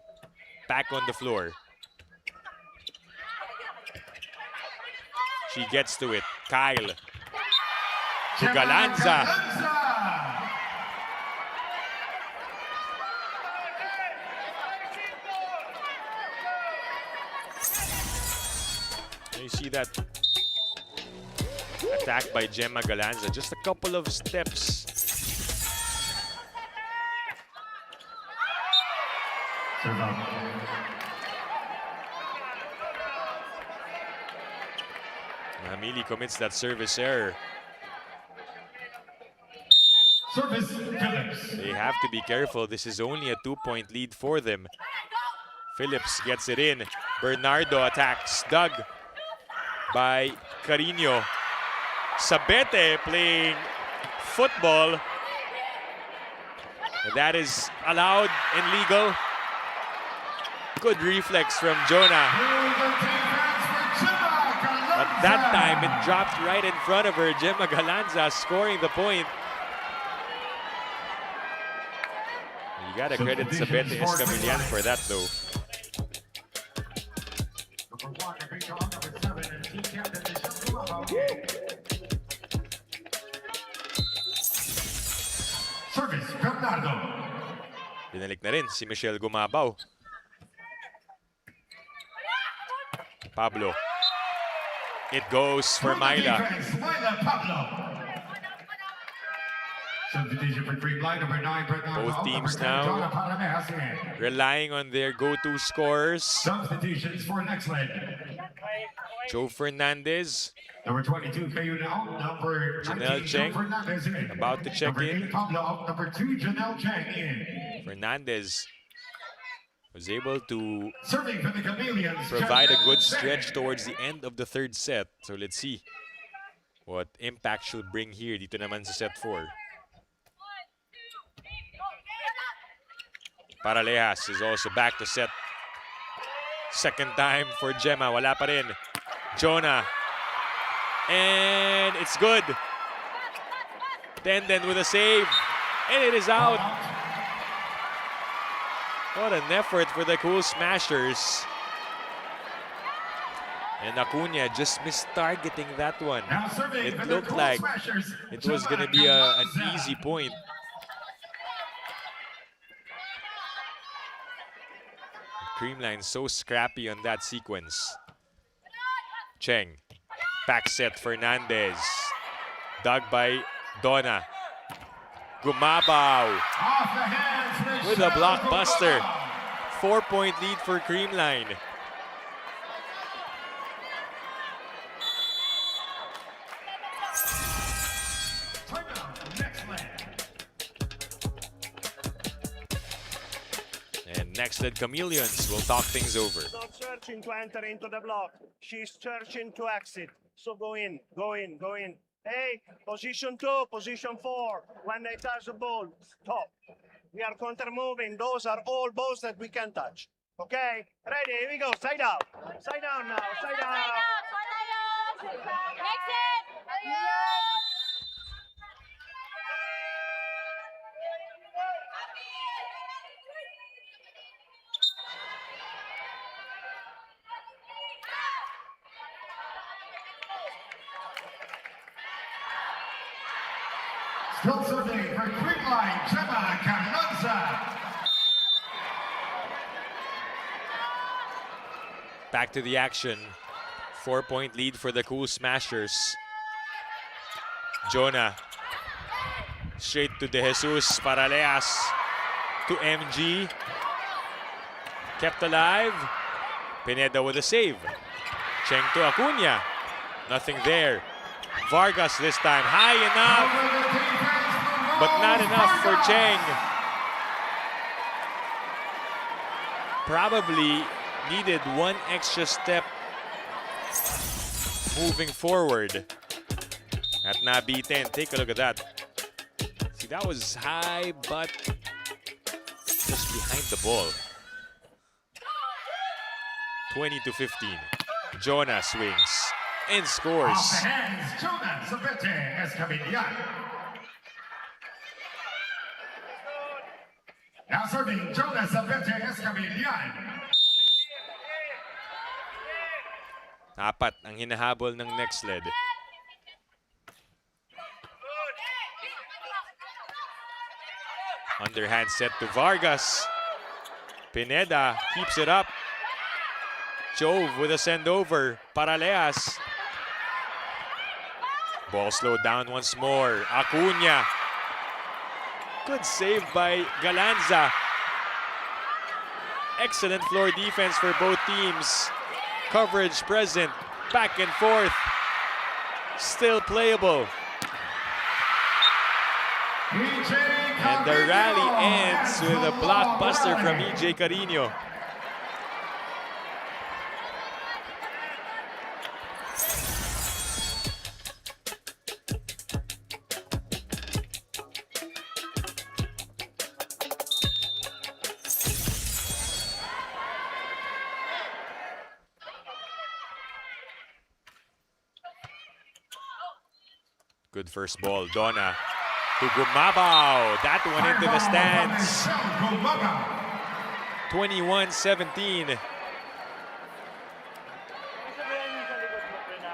Back on the floor. She gets to it. Kyle. To Galanza. You see that attack by Gemma Galanza. Just a couple of steps. Serve up. Hamili commits that service error. Service Phillips. They have to be careful. This is only a 2-point lead for them. Phillips gets it in. Bernardo attacks. Dug by Carino. Sabete playing football. That is allowed and legal. Good reflex from Jonah. But that time it dropped right in front of her. Gemma Galanza scoring the point. You gotta credit Sabete Escamillan for that though. Service Bernardo. Binalik na rin si Michelle Gumabaw. Pablo. It goes for Myla. Myla Pablo. Substitution for Creamline, number 9, Bernardo. Both teams Number 10, now Donna Palameas in. relying on their go-to scorers. Substitutions for Nxled. Joe Fernandez Number 22, Kayun out. Number Janelle 19, Cheng, Joe Fernandez in. about to check number in. 8, Pablo out. Number 2, Janelle Cheng in. Fernandez was able to Serving for the Chameleons. provide a Janelle good Cheng. stretch towards the end of the 3rd set. So let's see what impact she'll bring here dito naman sa set 4. Paralejas is also back to set. Second time for Gemma. Wala pa rin. Jonah. And it's good. Tenden with a save. And it is out. What an effort for the Cool Smashers. And Acuna just missed targeting that one. Now serving It for the looked Cool like Smashers, it was going to be an easy point. Creamline so scrappy on that sequence. Cheng. Back set Fernandez. Dug by Donna. Gumabaw Off the hands, with a Michelle blockbuster. Gumabaw. 4-point lead for Creamline. Timeout, Nxled. And Nxled Chameleons will talk things over. Not searching to enter into the block. She's searching to exit. So go in, go in, go in. Hey, position 2, position 4. When they touch the ball, stop. We are counter moving. Those are all balls that we can touch. Okay? Ready? Here we go. Side out. Side down now. Side out. Still serving for Creamline, Gemma Galanza. Back to the action. 4-point lead for the Cool Smashers. Jonah. Straight to De Jesus. Paraleas to MG. Kept alive. Pineda with a save. Cheng to Acuna. Nothing there. Vargas this time. High enough. But not enough for Cheng. Probably needed one extra step moving forward at nabitin. Take a look at that. See, that was high, but just behind the ball. 20-15. Jonah swings and scores. Off the hands, Jonah Sabete Escamillan. Now serving Jonah Sabete Escamillan. Apat ang hinahabol ng Nxled. Underhand set to Vargas. Pineda keeps it up. Jove with a send over. Paraleas. Ball slowed down once more. Acuna. Good save by Galanza. Excellent floor defense for both teams. Coverage present. Back and forth. Still playable. And the rally ends with a blockbuster from EJ Carino. Good first ball, Donna to Gumabaw. That one into the stands. 21-17.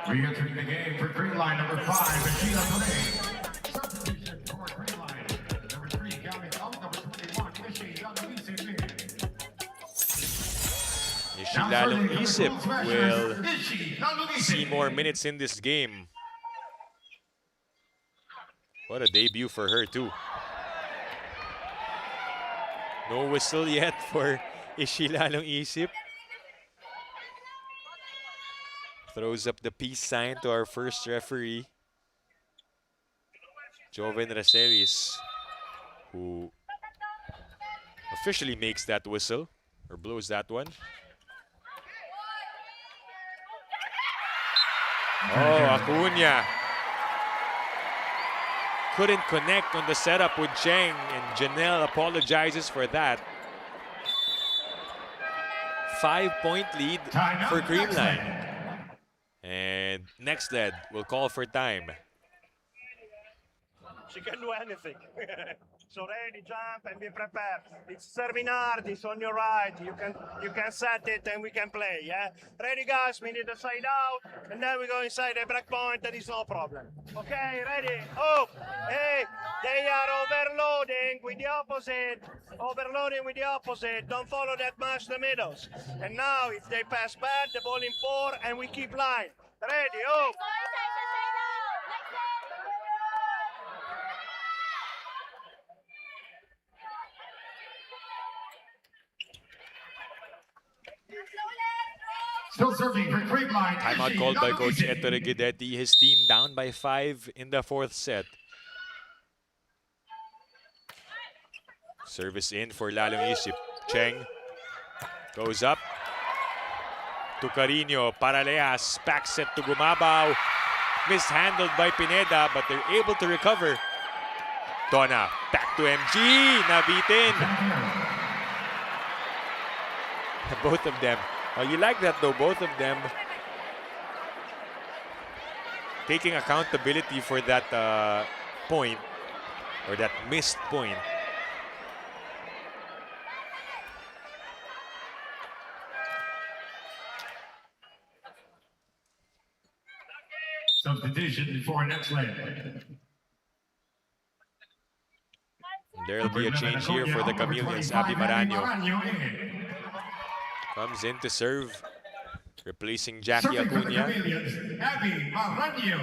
Re-entering the game for Creamline number 5, Isabela. Substitution for Creamline. Number 3, counting out. Number 21, Ishilalong Isip will see more minutes in this game. What a debut for her too. No whistle yet for Ishilalong Isip. Throws up the peace sign to our first referee, Joven Racelis, who officially makes that whistle or blows that one. Oh, Acuna couldn't connect on the setup with Cheng, and Janelle apologizes for that. 5-point lead for Creamline. And Nxled will call for time. She can do anything. So ready, jump and be prepared. It's serving hard, it's on your right. You can set it and we can play, yeah? Ready guys, we need a side out, and then we go inside the break point, that is no problem. Okay, ready, oh, hey, they are overloading with the opposite. Overloading with the opposite, don't follow that much the middles. And now if they pass bad, the ball in 4 and we keep line. Ready, oh. Still serving for Creamline. Timeout called by Coach Ettore Guidetti. His team down by 5 in the 4th set. Service in for Lalong Isip. Cheng goes up to Carino. Paraleas, back set to Gumabaw. Mishandled by Pineda, but they're able to recover. Donna, back to MG. Nabitin. Both of them. Oh, you like that though, both of them taking accountability for that point, or that missed point. Substitution for Nxled. There'll be a change here for the Chameleons. Abby Maranyo comes in to serve, replacing Jackie Acuna. Abby Maranyo.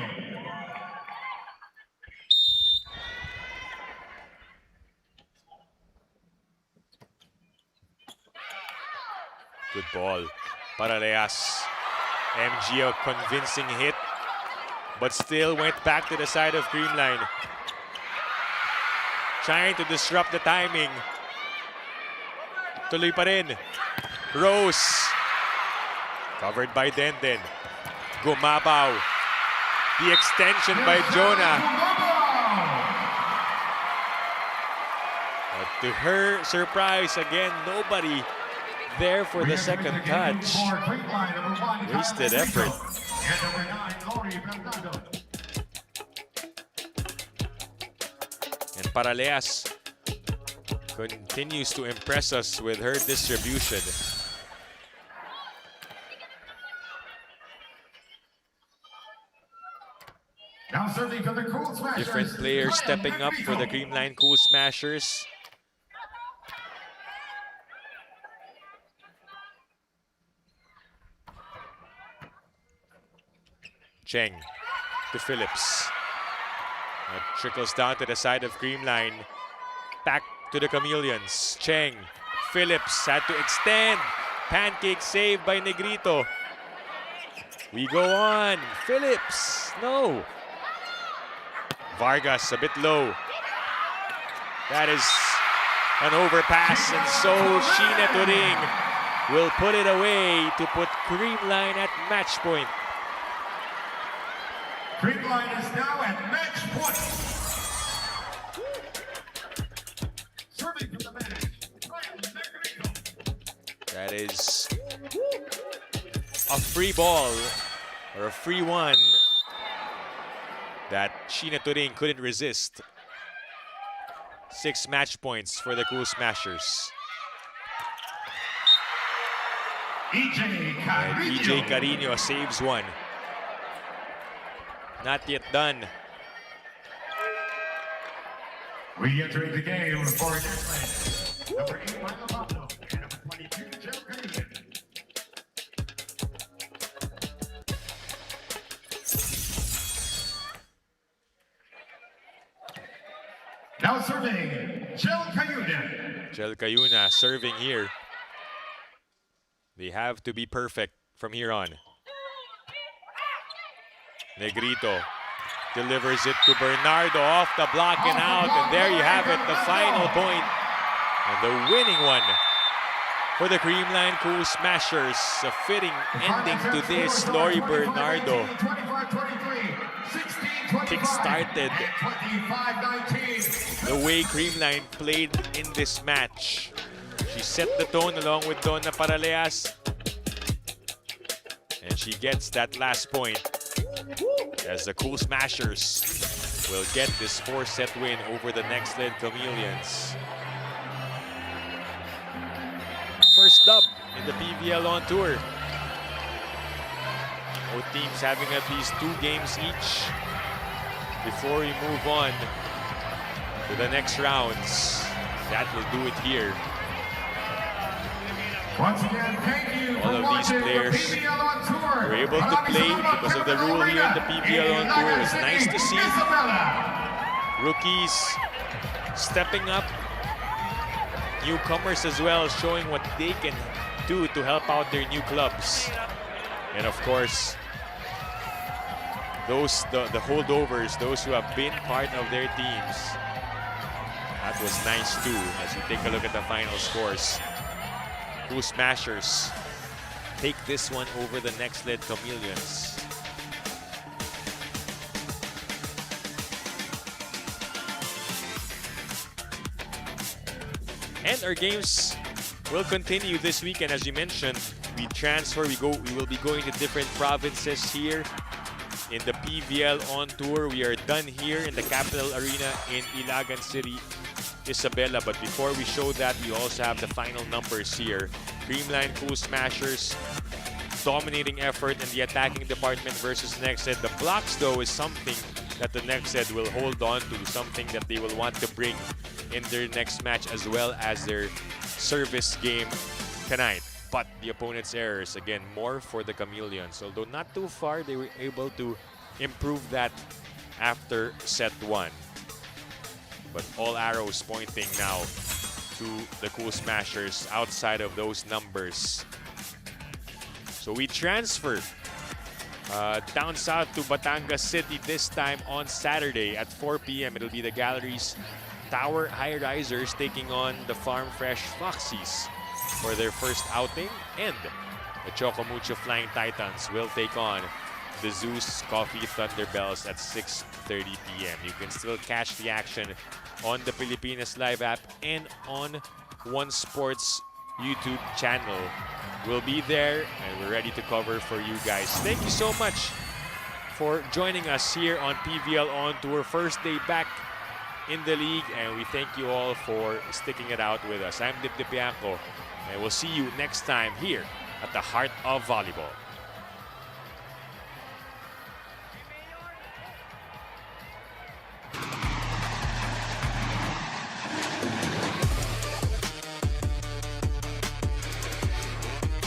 Good ball. Paraleas. MG, a convincing hit, but still went back to the side of Creamline. Trying to disrupt the timing. Tuloy pa rin. Rose. Covered by Denden. Gumabaw. The extension by Jonah. But to her surprise, again, nobody there for the second touch. Wasted effort. And Paraleas continues to impress us with her distribution. Now serving for the Cool Smashers. Different players stepping up for the Creamline Cool Smashers. Cheng to Phillips. That trickles down to the side of Creamline. Back to the Chameleons. Cheng. Phillips had to extend. Pancake save by Negrito. We go on. Phillips. No. Vargas a bit low. That is an overpass, and so Sheena Turing will put it away to put Creamline at match point. Creamline is now at match point. Serving for the match. That is a free ball, or a free one, that Sheena Turing couldn't resist. 6 match points for the Cool Smashers. EJ Carino saves one. Not yet done. Re-entering the game for Nxled. Number 8, Michael Pablo, and number 22, Joe Carino. Now serving, Jel Cayuna. Jel Cayuna serving here. They have to be perfect from here on. Negrito delivers it to Bernardo off the block and out. And there you have it, the final point. And the winning one for the Creamline Cool Smashers. A fitting ending to this. Lori Bernardo kick-started the way Creamline played in this match. She set the tone along with Donna Paraleas. And she gets that last point as the Cool Smashers will get this 4-set win over the Nxled Chameleons. First dub in the PVL on tour. Both teams having at least 2 games each before we move on to the next rounds. That will do it here. Once again, thank you All of these players were able to play because of the rule here in the PVL on tour. It's nice to see rookies stepping up, newcomers as well, showing what they can do to help out their new clubs. And of course, the holdovers, those who have been part of their teams. That was nice too, as we take a look at the final scores. Cool Smashers take this one over the Nxled Chameleons. And our games will continue this weekend. As you mentioned, we will be going to different provinces here in the PVL on tour. We are done here in the Capital Arena in Ilagan City, Isabela. But before we show that, we also have the final numbers here. Creamline Cool Smashers dominating effort in the attacking department versus Nxled. The blocks, though, is something that the Nxled will hold on to, something that they will want to bring in their next match, as well as their service game tonight. But the opponent's errors, again, more for the Chameleons. Although not too far, they were able to improve that after set 1. But all arrows pointing now to the Cool Smashers outside of those numbers. So we transfer down south to Batangas City this time on Saturday at 4 p.m. It'll be the Gallery's Tower High Risers taking on the Farm Fresh Foxies for their first outing, and the Chocomucho Flying Titans will take on the Zeus Coffee Thunderbells at 6:30 p.m. You can still catch the action on the Pilipinas Live app and on One Sports YouTube channel. We'll be there and we're ready to cover for you guys. Thank you so much for joining us here on PVL On Tour. First day back in the league, and we thank you all for sticking it out with us. I'm Dip Dipianco, and we'll see you next time here at the heart of volleyball.